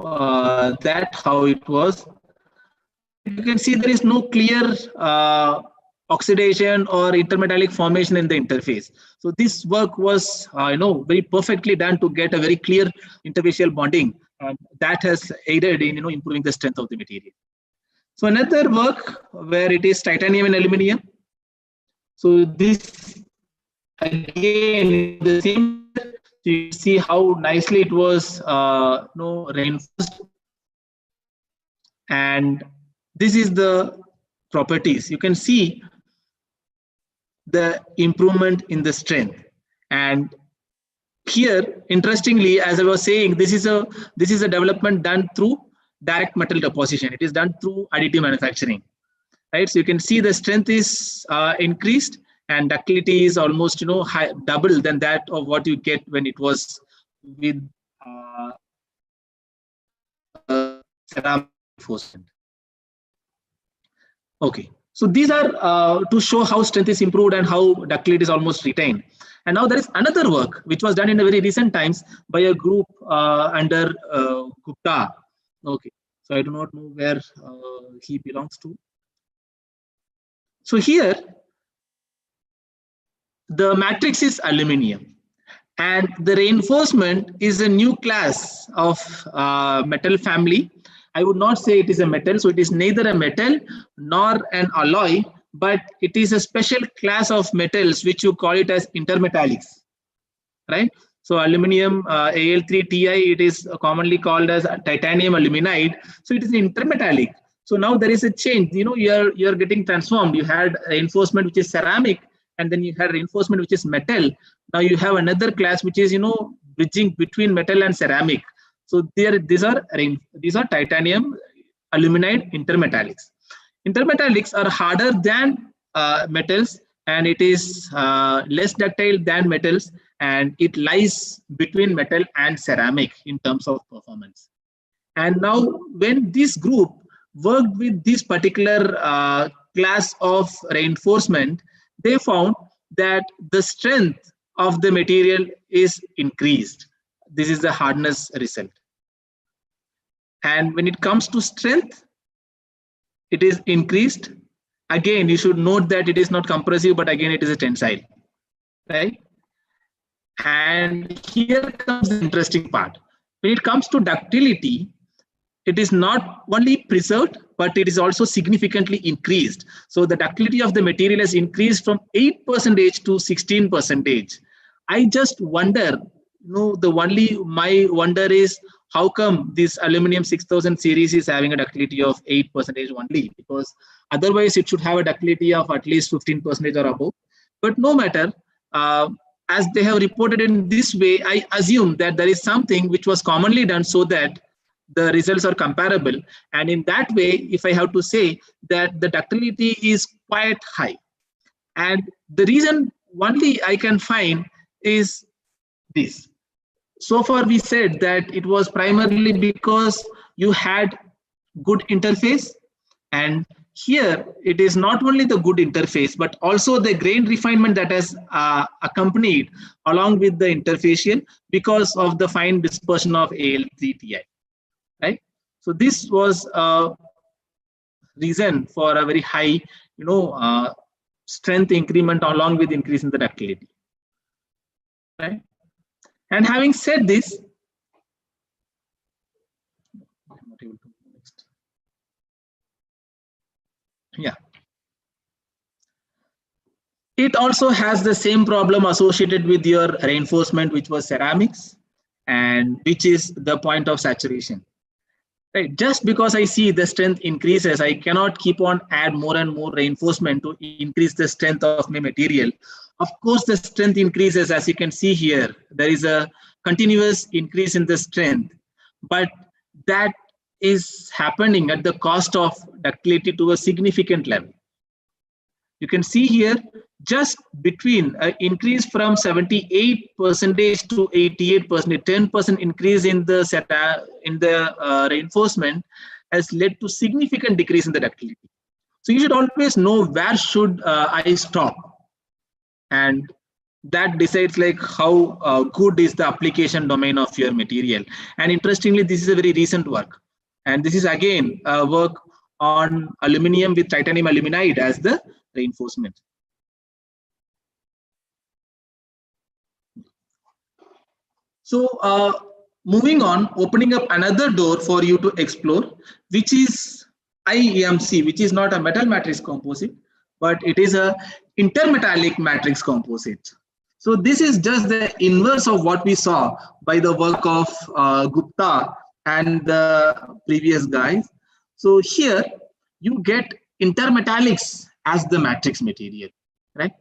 that how it was. Right? You can see there is no clear oxidation or intermetallic formation in the interface. So this work was, very perfectly done to get a very clear interfacial bonding, and that has aided in improving the strength of the material. So another work where it is titanium and aluminum. So this again the same. So you can see how nicely it was reinforced, and this is the properties. You can see the improvement in the strength. And here, interestingly, as I was saying, this is a development done through direct metal deposition. It is done through additive manufacturing, right? So you can see the strength is increased, and ductility is almost double than that of what you get when it was with ceramic reinforcement. Okay, so these are to show how strength is improved and how ductility is almost retained. And now there is another work which was done in the very recent times by a group under Gupta. Okay, so I do not know where he belongs to. So here, the matrix is aluminium, and the reinforcement is a new class of metal family. I would not say it is a metal, so it is neither a metal nor an alloy, but it is a special class of metals which you call it as intermetallics, right? So aluminium Al3Ti, it is commonly called as titanium aluminide. So it is intermetallic. So now there is a change. You're getting transformed. You had reinforcement which is ceramic, and then you had reinforcement which is metal. Now you have another class which is bridging between metal and ceramic. So these are titanium aluminide intermetallics. Intermetallics are harder than metals, and it is less ductile than metals, and it lies between metal and ceramic in terms of performance. And now when this group worked with this particular class of reinforcement, they found that the strength of the material is increased. This is the hardness result. And when it comes to strength, it is increased. Again, you should note that it is not compressive, but again, it is a tensile, right? And here comes the interesting part. When it comes to ductility, it is not only preserved, but it is also significantly increased. So the ductility of the material has increased from 8% to 16%. I just wonder, my wonder is how come this aluminum 6000 series is having a ductility of 8% only, because otherwise it should have a ductility of at least 15% or above. But no matter, as they have reported in this way, I assume that there is something which was commonly done so that the results are comparable. And in that way, if I have to say that the ductility is quite high, and the reason only I can find is this. So far we said that it was primarily because you had good interface, and here it is not only the good interface but also the grain refinement that has accompanied along with the interfacial because of the fine dispersion of Al3Ti, right? So this was a reason for a very high strength increment along with increase in the ductility, right? And having said this, yeah. It also has the same problem associated with your reinforcement, which was ceramics, and which is the point of saturation. Right. Just because I see the strength increases, I cannot keep on add more and more reinforcement to increase the strength of my material. Of course, the strength increases, as you can see here. There is a continuous increase in the strength, but that is happening at the cost of ductility to a significant level. You can see here just between increase from 78% to 88%, 10% increase in the reinforcement has led to significant decrease in the ductility. So you should always know where should I stop, and that decides like how good is the application domain of your material. And interestingly, this is a very recent work, and this is again work on aluminum with titanium aluminide as the reinforcement. So moving on, opening up another door for you to explore, which is IEMC, which is not a metal matrix composite, but it is a intermetallic matrix composite. So this is just the inverse of what we saw by the work of Gupta and the previous guys. So here you get intermetallics as the matrix material, right?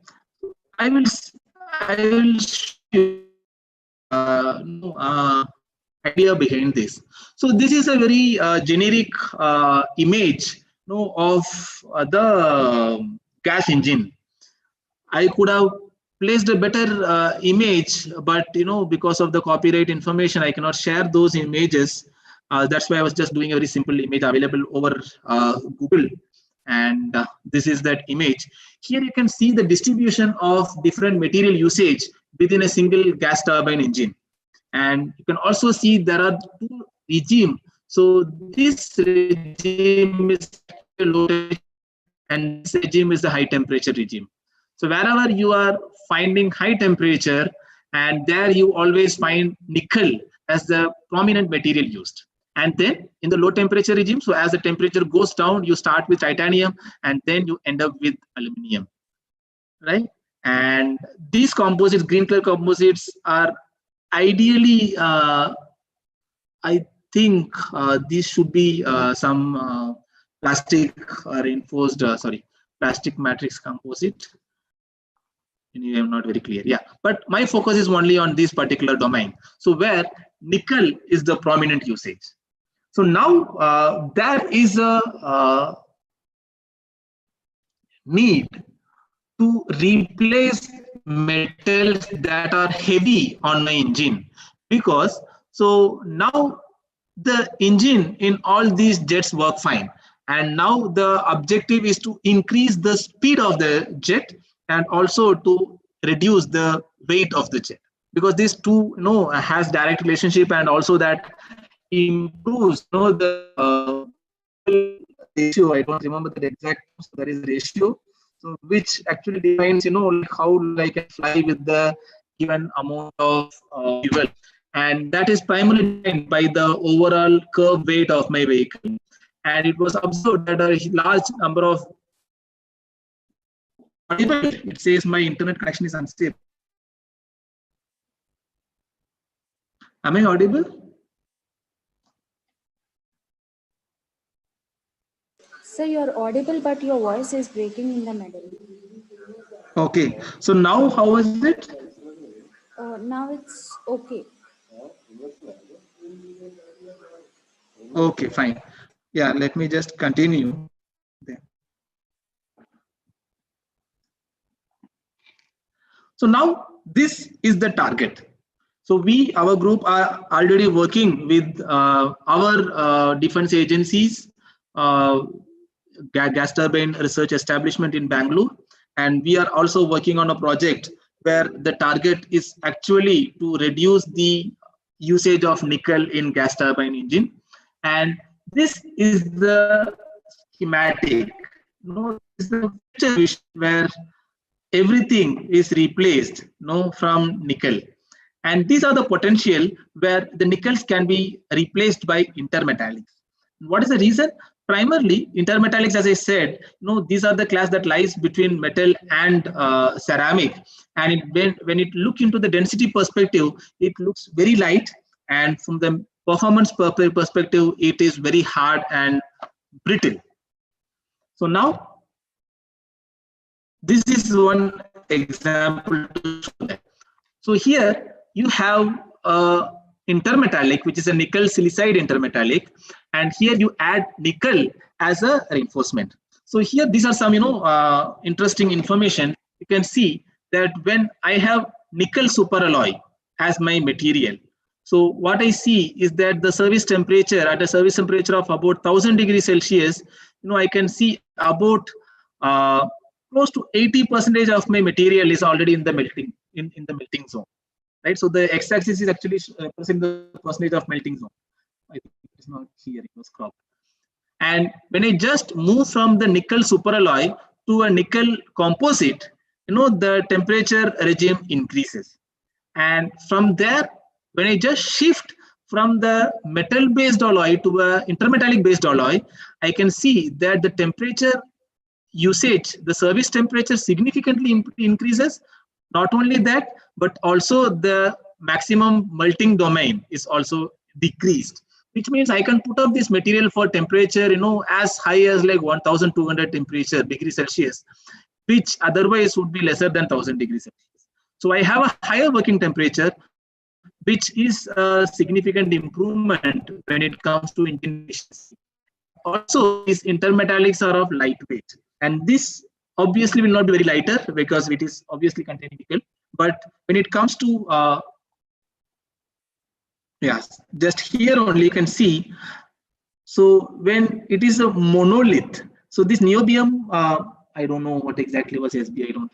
I will show you idea behind this. So this is a very generic image of the gas engine. I could have placed a better image, but because of the copyright information, I cannot share those images. That's why I was just doing a very simple image available over Google. And this is that image. Here you can see the distribution of different material usage within a single gas turbine engine. And you can also see there are two regimes. So this regime is low temperature and this regime is the high temperature regime. So wherever you are finding high temperature, and there you always find nickel as the prominent material used. And then in the low temperature regime, so as the temperature goes down, you start with titanium and then you end up with aluminum, right? And these composites, green color composites, are ideally, I think these should be some plastic reinforced, plastic matrix composite. Anyway, I'm not very clear. Yeah, but my focus is only on this particular domain. So where nickel is the prominent usage. So now there is a need to replace metals that are heavy on my engine, because so now the engine in all these jets work fine, and now the objective is to increase the speed of the jet and also to reduce the weight of the jet, because these two has direct relationship, and also that improves the ratio. I don't remember the exact, so there is a ratio, so which actually defines like how I can fly with the given amount of fuel, and that is primarily defined by the overall curb weight of my vehicle. And it was observed that a large number of it says my internet connection is unstable. Am I audible? Sir, you're audible, but your voice is breaking in the middle. Okay, so now how is it? Now it's okay. Okay, fine. Yeah, let me just continue. So now this is the target. So our group are already working with our defense agencies, gas turbine research establishment in Bangalore, and we are also working on a project where the target is actually to reduce the usage of nickel in gas turbine engine. And this is the schematic. This is the future vision where everything is replaced from nickel. And these are the potential where the nickels can be replaced by intermetallics. What is the reason? primarily intermetallics, as I said, these are the class that lies between metal and ceramic, and when it look into the density perspective, it looks very light, and from the performance perspective, it is very hard and brittle. So now this is one example to show that. So here you have a intermetallic, which is a nickel silicide intermetallic, and here you add nickel as a reinforcement. So here these are some interesting information. You can see that when I have nickel superalloy as my material, so what I see is that the service temperature, at a service temperature of about 1000 degrees Celsius, I can see about close to 80% of my material is already in the melting in the melting zone, right? So the x-axis is actually representing the percentage of melting zone. I think it's not here; it was cropped. And when I just move from the nickel superalloy to a nickel composite, the temperature regime increases. And from there, when I just shift from the metal-based alloy to a intermetallic-based alloy, I can see that the temperature usage, the service temperature significantly increases. Not only that, but also the maximum melting domain is also decreased, which means I can put up this material for temperature, as high as like 1200 temperature degrees Celsius, which otherwise would be lesser than 1000 degrees Celsius. So I have a higher working temperature, which is a significant improvement when it comes to engine efficiency. And also these intermetallics are of lightweight, and this obviously will not be very lighter because it is obviously containing nickel. But when it comes to yes, just here only you can see. So when it is a monolith, so this niobium, I don't know what exactly was SB. I don't.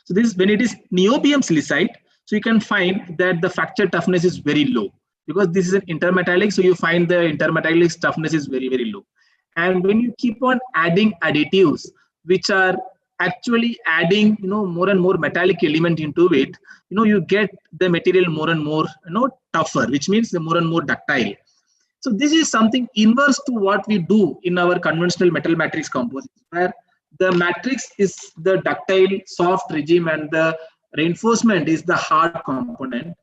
So this when it is niobium silicide, so you can find that the fracture toughness is very low because this is an intermetallic. So you find the intermetallic toughness is very, very low. And when you keep on adding additives, which are actually adding, more and more metallic element into it, you get the material more and more, tougher, which means the more and more ductile. So this is something inverse to what we do in our conventional metal matrix composites, where the matrix is the ductile soft regime and the reinforcement is the hard component.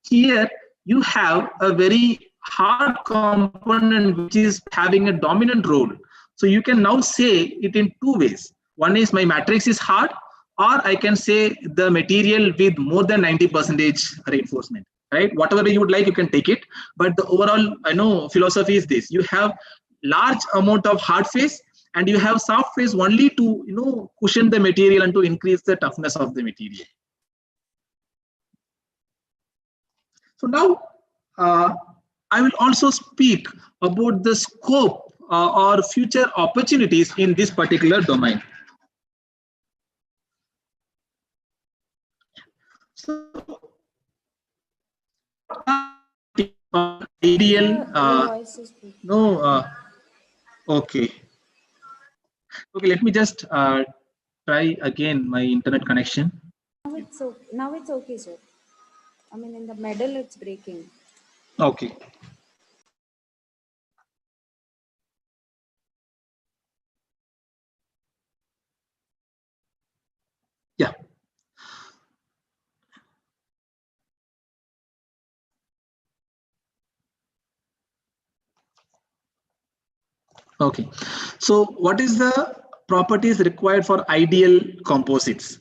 Here you have a very hard component which is having a dominant role. So you can now say it in two ways. One is my matrix is hard, or I can say the material with more than 90% reinforcement. Right, whatever you would like, you can take it. But the overall, philosophy is this: you have large amount of hard phase, and you have soft phase only to cushion the material and to increase the toughness of the material. So now I will also speak about the scope or future opportunities in this particular domain. So ideal okay, let me just try again my internet connection. Now it's okay, sir. I mean, in the middle it's breaking. Okay. Yeah. Okay. So what is the properties required for ideal composites?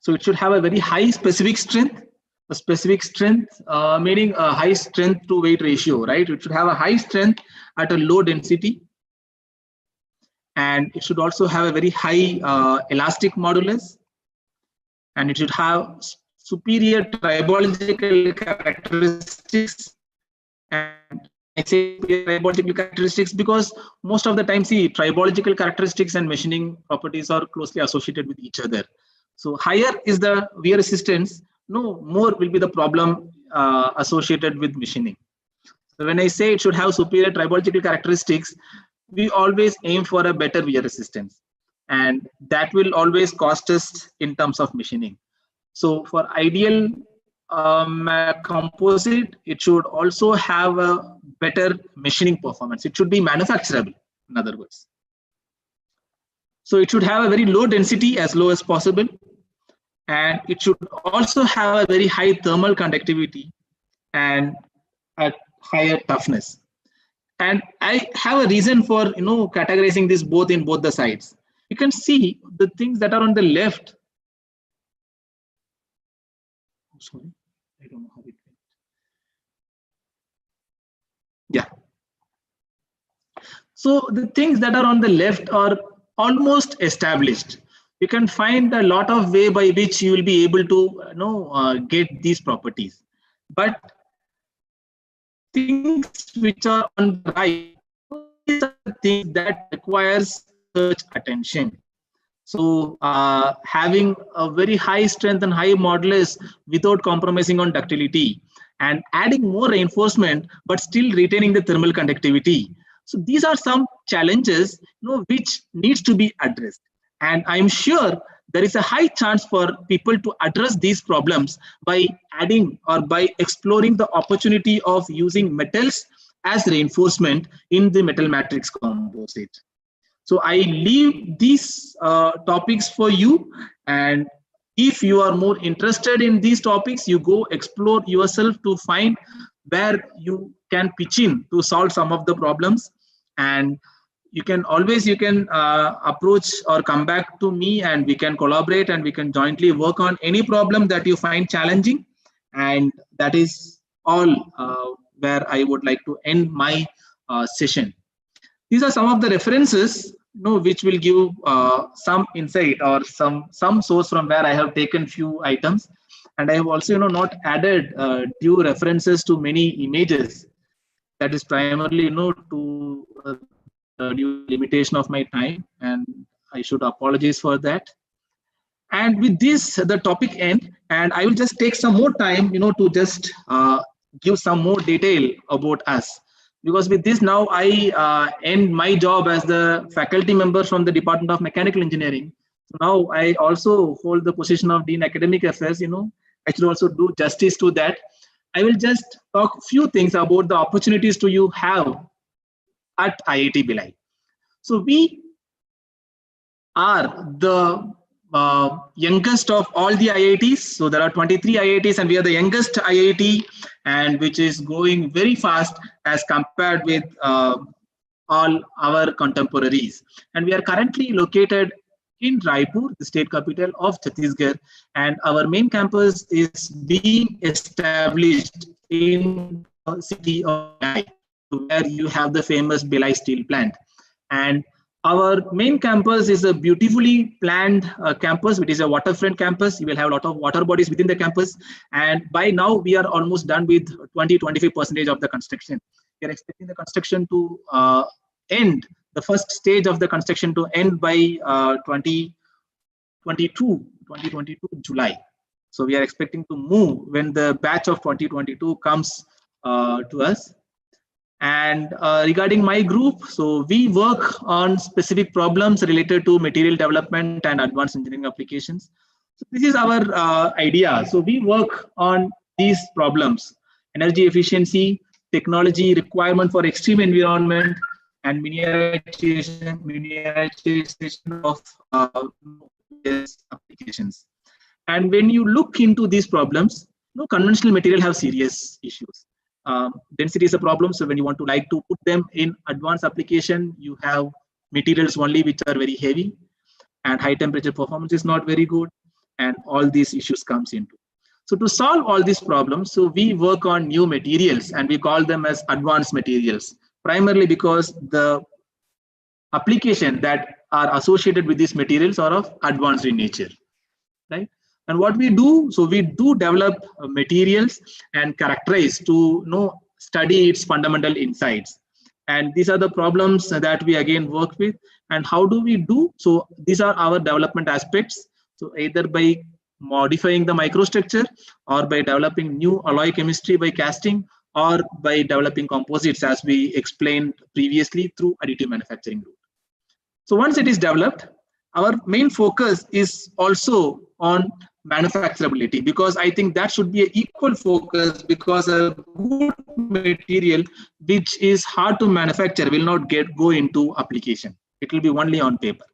So it should have a very high specific strength, meaning a high strength to weight ratio, right? It should have a high strength at a low density. And it should also have a very high elastic modulus. And it should have superior tribological characteristics. And I say tribological characteristics because most of the time, see, tribological characteristics and machining properties are closely associated with each other. So higher is the wear resistance, more will be the problem associated with machining. So when I say it should have superior tribological characteristics, we always aim for a better wear resistance, and that will always cost us in terms of machining. So for ideal composite, it should also have a better machining performance. It should be manufacturable. in other words. So it should have a very low density, as low as possible, and it should also have a very high thermal conductivity and a higher toughness. And I have a reason for categorizing this both in both the sides. You can see the things that are on the left. Sorry, I don't know how it went. Yeah. So the things that are on the left are almost established. You can find a lot of way by which you will be able to get these properties. But things which are on the right, these are the things that requires search attention. So having a very high strength and high modulus without compromising on ductility, and adding more reinforcement but still retaining the thermal conductivity. So these are some challenges which needs to be addressed. And I'm sure there is a high chance for people to address these problems by adding or by exploring the opportunity of using metals as reinforcement in the metal matrix composite. So I leave these topics for you, and if you are more interested in these topics, you go explore yourself to find where you can pitch in to solve some of the problems. And you can approach or come back to me, and we can collaborate and we can jointly work on any problem that you find challenging. And that is all where I would like to end my session. These are some of the references which will give some insight or some source from where I have taken few items. And I have also not added due references to many images. That is primarily to the due limitation of my time, and I should apologize for that. And with this, the topic end, and I will just take some more time to just give some more detail about us. Because with this now I end my job as the faculty member from the Department of Mechanical Engineering. So now I also hold the position of Dean Academic Affairs. I should also do justice to that. I will just talk a few things about the opportunities to you have at IIT Bilai. So we are the youngest of all the IITs. So there are 23 IITs, and we are the youngest IIT, and which is growing very fast as compared with all our contemporaries. And we are currently located in Raipur, the state capital of Chhattisgarh, and our main campus is being established in the city of Bilai, where you have the famous Bilai steel plant. And our main campus is a beautifully planned campus, which is a waterfront campus. You will have a lot of water bodies within the campus. And by now, we are almost done with 20-25% of the construction. We are expecting the construction to end, the first stage of the construction to end by 2022 July. So we are expecting to move when the batch of 2022 comes to us. And regarding my group, so we work on specific problems related to material development and advanced engineering applications. So this is our idea. So we work on these problems: energy efficiency, technology requirement for extreme environment, and miniaturization of applications. And when you look into these problems, conventional material have serious issues. Density is a problem. So when you want to put them in advanced application, you have materials only which are very heavy, and high temperature performance is not very good, and all these issues comes into. So to solve all these problems, so we work on new materials, and we call them as advanced materials, primarily because the application that are associated with these materials are of advanced in nature, right? And what we do, so we do develop materials and characterize to study its fundamental insights. And these are the problems that we again work with. And how do we do? So these are our development aspects. So either by modifying the microstructure, or by developing new alloy chemistry by casting, or by developing composites, as we explained previously, through additive manufacturing route. So once it is developed, our main focus is also on manufacturability, because I think that should be an equal focus, because a good material which is hard to manufacture will not go into application. It will be only on paper.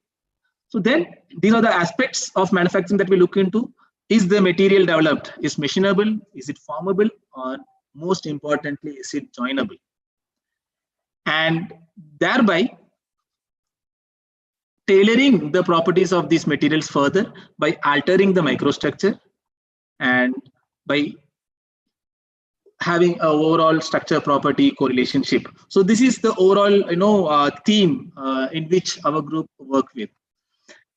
So then these are the aspects of manufacturing that we look into. Is the material developed? Is machinable? Is it formable? Or most importantly, is it joinable? And thereby tailoring the properties of these materials further by altering the microstructure and by having a overall structure property correlationship. So this is the overall theme in which our group work with.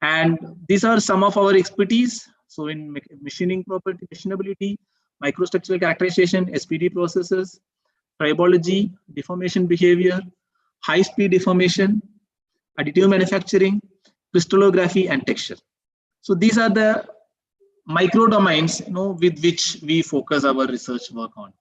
And these are some of our expertise. So in machining property, machinability, microstructural characterization, SPD processes, tribology, deformation behavior, high-speed deformation, additive manufacturing, crystallography, and texture. So these are the micro domains, with which we focus our research work on.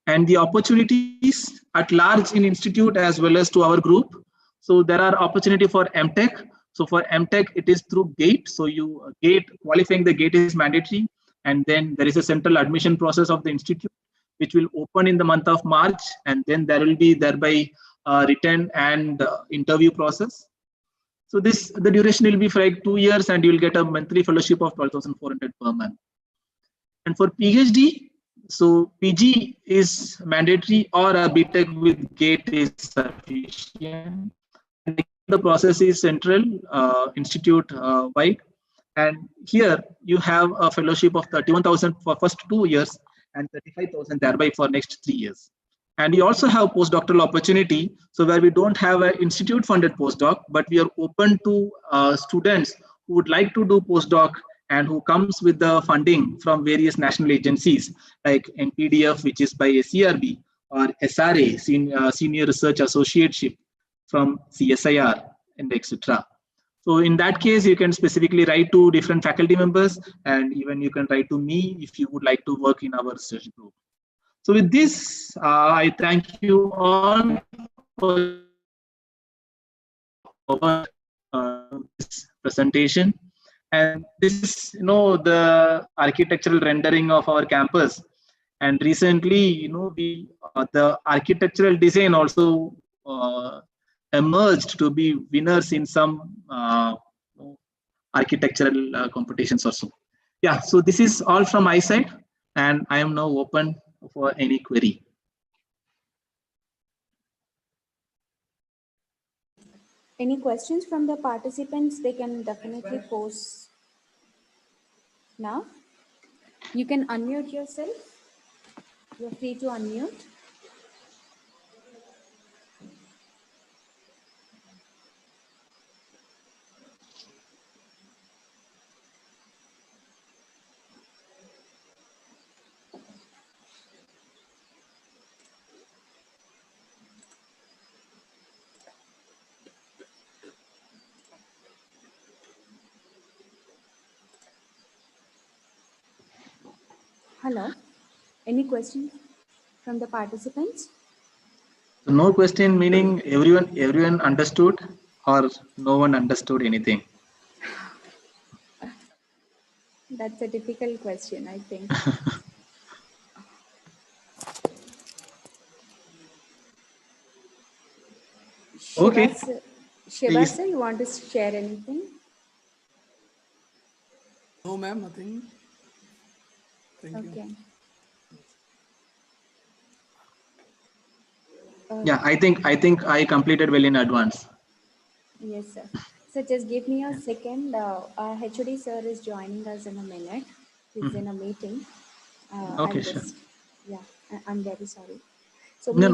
And the opportunities at large in institute as well as to our group. So there are opportunity for MTech. So for MTech, it is through GATE. So you GATE, qualifying the GATE is mandatory. And then there is a central admission process of the institute, which will open in the month of March. And then there will be thereby written and interview process. So the duration will be for like 2 years, and you will get a monthly fellowship of 12,400 per month. And for PhD, so PG is mandatory, or a BTech with GATE is sufficient. And the process is central, institute wide. And here you have a fellowship of 31,000 for first 2 years and 35,000 thereby for next 3 years. And we also have postdoctoral opportunity, so where we don't have an institute funded postdoc, but we are open to students who would like to do postdoc and who comes with the funding from various national agencies like NPDF, which is by SERB, or SRA, Senior Research Associateship from CSIR, and etc. So in that case, you can specifically write to different faculty members, and even you can write to me if you would like to work in our research group. So with this, I thank you all for this presentation. And this is, the architectural rendering of our campus. And recently, the architectural design also emerged to be winners in some architectural competitions also. Yeah, so this is all from my side, and I am now open for any query. Any questions from the participants? They can definitely post now. You can unmute yourself. You're free to unmute. Hello. Any questions from the participants? So no question meaning everyone understood, or no one understood anything? That's a difficult question, I think. Okay. Shiva sir, you want to share anything? No, ma'am, nothing. Thank you. Yeah, I think I completed well in advance. Yes, sir. So just give me a second. Our HOD sir is joining us in a minute. He's in a meeting. Okay, sure. Yeah, I'm very sorry. So No,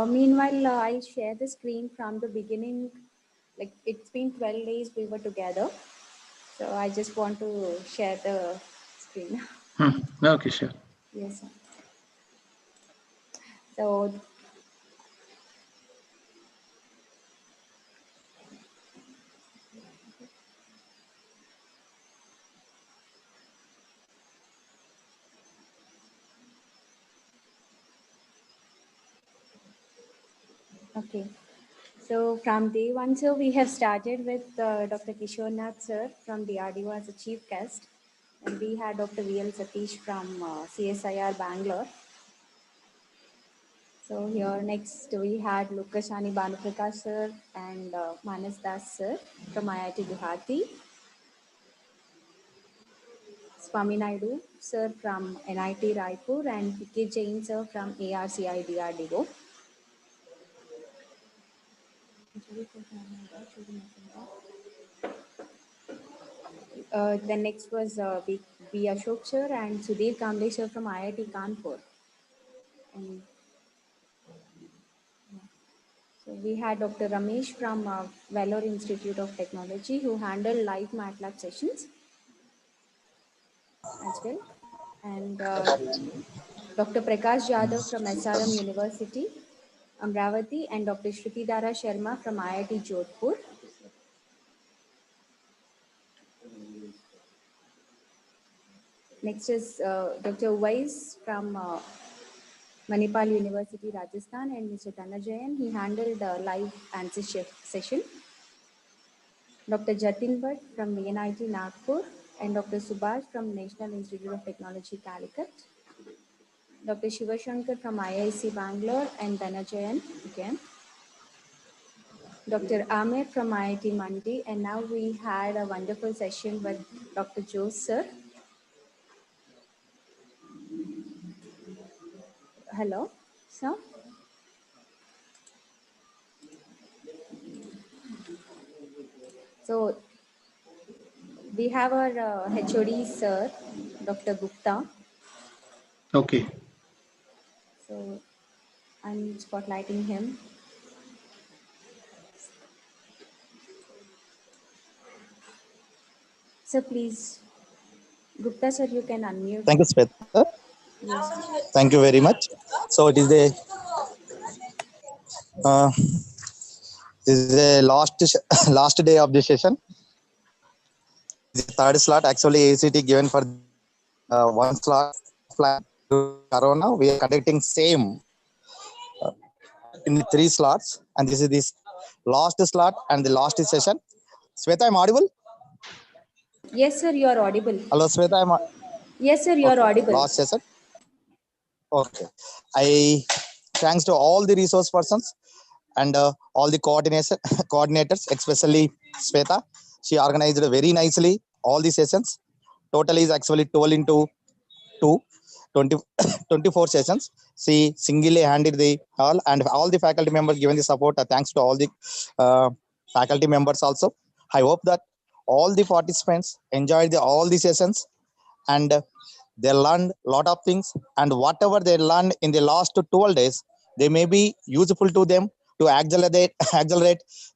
meanwhile, sure. I share the screen from the beginning. Like it's been 12 days we were together. So I just want to share the screen. Okay, sure. Yes, sir. So okay. So from day one, sir, we have started with Dr. Kishore Nath, sir, from DRDO as a chief guest. And we had Dr. V.L. Satish from CSIR Bangalore. So here next we had Lukashani Banuprakash sir and Manas Das sir from IIT Guwahati. Swami Naidu sir from NIT Raipur and P.K. Jain sir from ARCI DRDO. Then next was B. Ashok sir and Sudhir Kamble sir from IIT Kanpur. And so we had Dr. Ramesh from Vellore Institute of Technology who handled live MATLAB sessions as well. And Dr. Prakash Yadav from SRM University, Amravati, and Dr. Shrutidara Sharma from IIT Jodhpur. Next is Dr. Uwais from Manipal University, Rajasthan, and Mr. Dhanajayan. He handled the live answer session. Dr. Jatin Bhatt from NIT Nagpur and Dr. Subhash from National Institute of Technology, Calicut. Dr. Shivashankar from IIC Bangalore and Dhanajayan again. Dr. Amir from IIT Mandi, and now we had a wonderful session with Dr. Jose sir. Hello, sir. So we have our HOD sir, Dr. Gupta. Okay. So I'm spotlighting him. So please, Gupta sir, you can unmute. Thank you, Sweta. Yes. Thank you very much. So it is the last last day of the session. The third slot actually ACT given for one slot offline to Corona. We are conducting same in the three slots, and this is this last slot and the last session. Sweta, I'm audible. Yes, sir, you are audible. Hello, Sweta. Yes, sir, you are okay. audible. Last session. Okay. I thanks to all the resource persons and all the coordinators, especially Sweta. She organized very nicely all the sessions. Total is actually 12 into 2, 20, 24 sessions. She singly handled the all, and all the faculty members given the support. Thanks to all the faculty members also. I hope that all the participants enjoyed all the sessions, and they learned a lot of things, and whatever they learned in the last 12 days, they may be useful to them to accelerate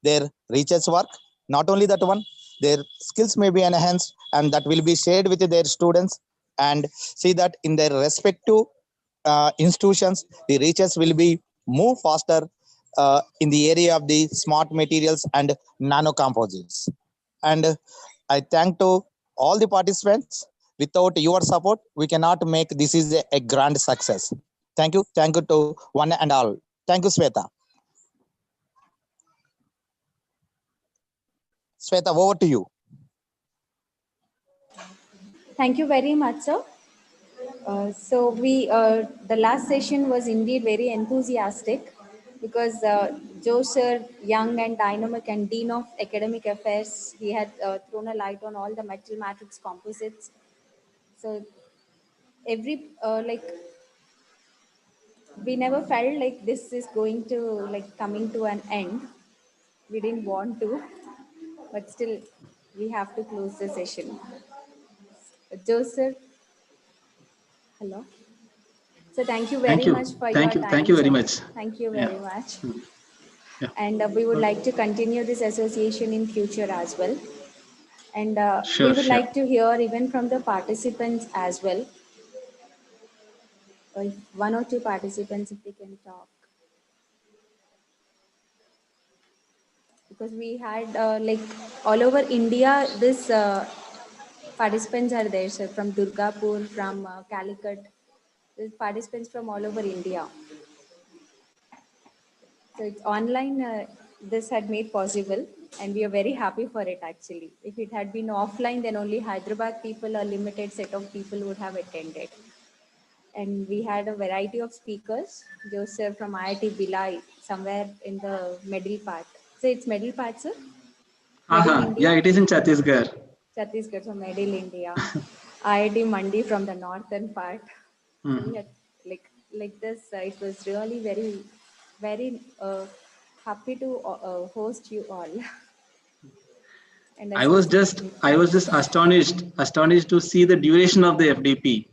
their research work. Not only that one, their skills may be enhanced, and that will be shared with their students, and see that in their respective institutions, the research will be move faster in the area of the smart materials and nano composites. And I thank to all the participants. Without your support, we cannot make this is a grand success. Thank you to one and all. Thank you, Sweta. Sweta, over to you. Thank you very much, sir. So the last session was indeed very enthusiastic because Joe sir, young and dynamic and Dean of Academic Affairs, he had thrown a light on all the metal matrix composites. So we never felt like this is going to coming to an end. We didn't want to, but still we have to close the session. Joe sir, hello. So thank you very much for your time. Thank you very Sir. much. Thank you very much. Yeah. And we would like to continue this association in future as well. And Sure, we would sure. like to hear even from the participants as well. One or two participants, if they can talk. Because we had all over India, this participants are there, sir, from Durgapur, from Calicut. There's participants from all over India. So it's online, this had made possible. and we are very happy for it actually. If it had been offline, then only Hyderabad people, a limited set of people would have attended. And we had a variety of speakers. Joseph from IIT Bilai, somewhere in the middle part. So it's middle part, sir? Middle Yeah, India? it is in Chhattisgarh. Chhattisgarh from middle India. IIT Mandi from the northern part. So we Mhm. had like this. It was really very happy to host you all and associate with I you. was just astonished to see the duration of the FDP.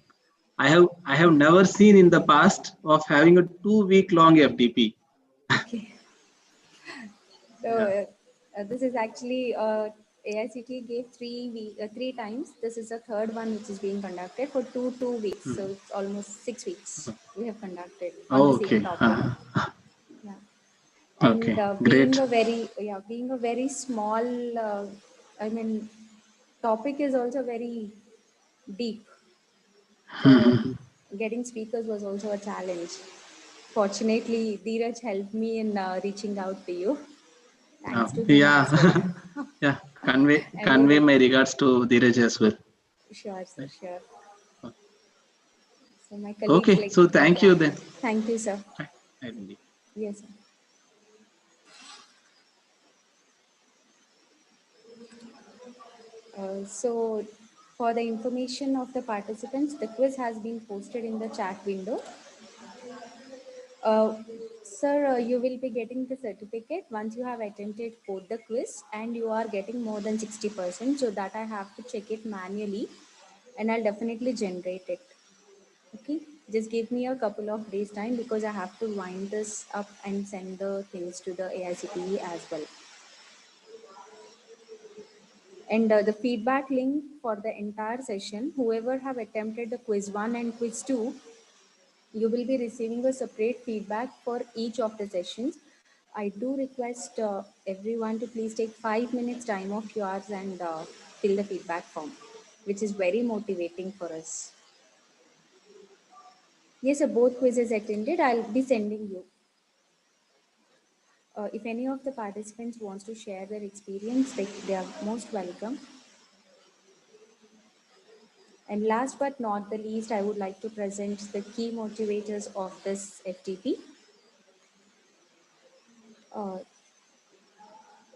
I have never seen in the past of having a 2 week long FDP. Okay. So Yeah. this is actually AICT gave 3 times. This is the third one which is being conducted for two weeks. So Mhm. it's almost 6 weeks we have conducted on the Oh, same okay. topic. Yeah, and Okay. Great. being a very small, I mean, topic is also very deep. So Mhm. getting speakers was also a challenge. Fortunately, Dheeraj helped me in reaching out to you. Thanks to him Yeah. as well. Yeah. Convey And we convey were my regards to Dheeraj as well. sure, sir, Right. sure. So my colleagues Okay. like, So thank yeah. you then. Thank you, sir. Right. Right, indeed. Yes, sir. So for the information of the participants, the quiz has been posted in the chat window. Uh, Sir, you will be getting the certificate once you have attempted both the quiz and you are getting more than 60%. So that I have to check it manually and I'll definitely generate it. Okay, just give me a couple of days time because I have to wind this up and send the things to the AICTE as well. And the feedback link for the entire session, whoever have attempted the quiz 1 and quiz 2, you will be receiving a separate feedback for each of the sessions. I do request everyone to please take 5 minutes time of yours and fill the feedback form, which is very motivating for us. Yes, sir, both quizzes attended. I'll be sending you. If any of the participants wants to share their experience, they are most welcome. And last but not the least, I would like to present the key motivators of this FTP. Uh,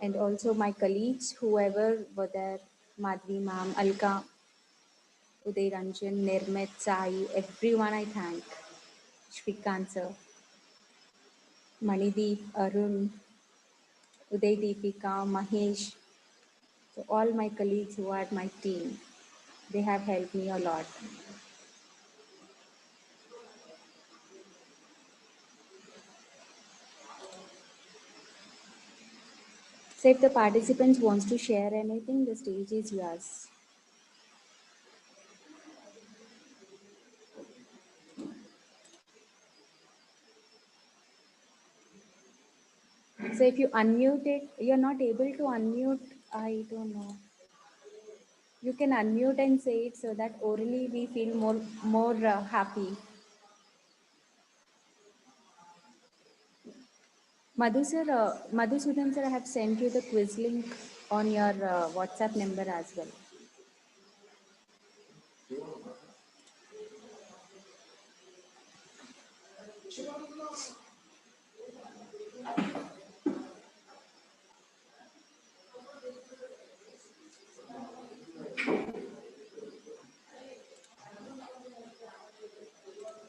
and also my colleagues, whoever were there, Madhvi ma'am, Alka, Uday Ranjan, Nirmit, Sai, everyone I thank. Shrikant sir, Manideep, Arun, Uday Deepika, Mahesh, so all my colleagues who are my team, they have helped me a lot. So if the participants wants to share anything, the stage is yours. So if you unmute it, you're not able to unmute, I don't know. You can unmute and say it so that orally we feel more happy. Madhusudan sir, I have sent you the quiz link on your WhatsApp number as well.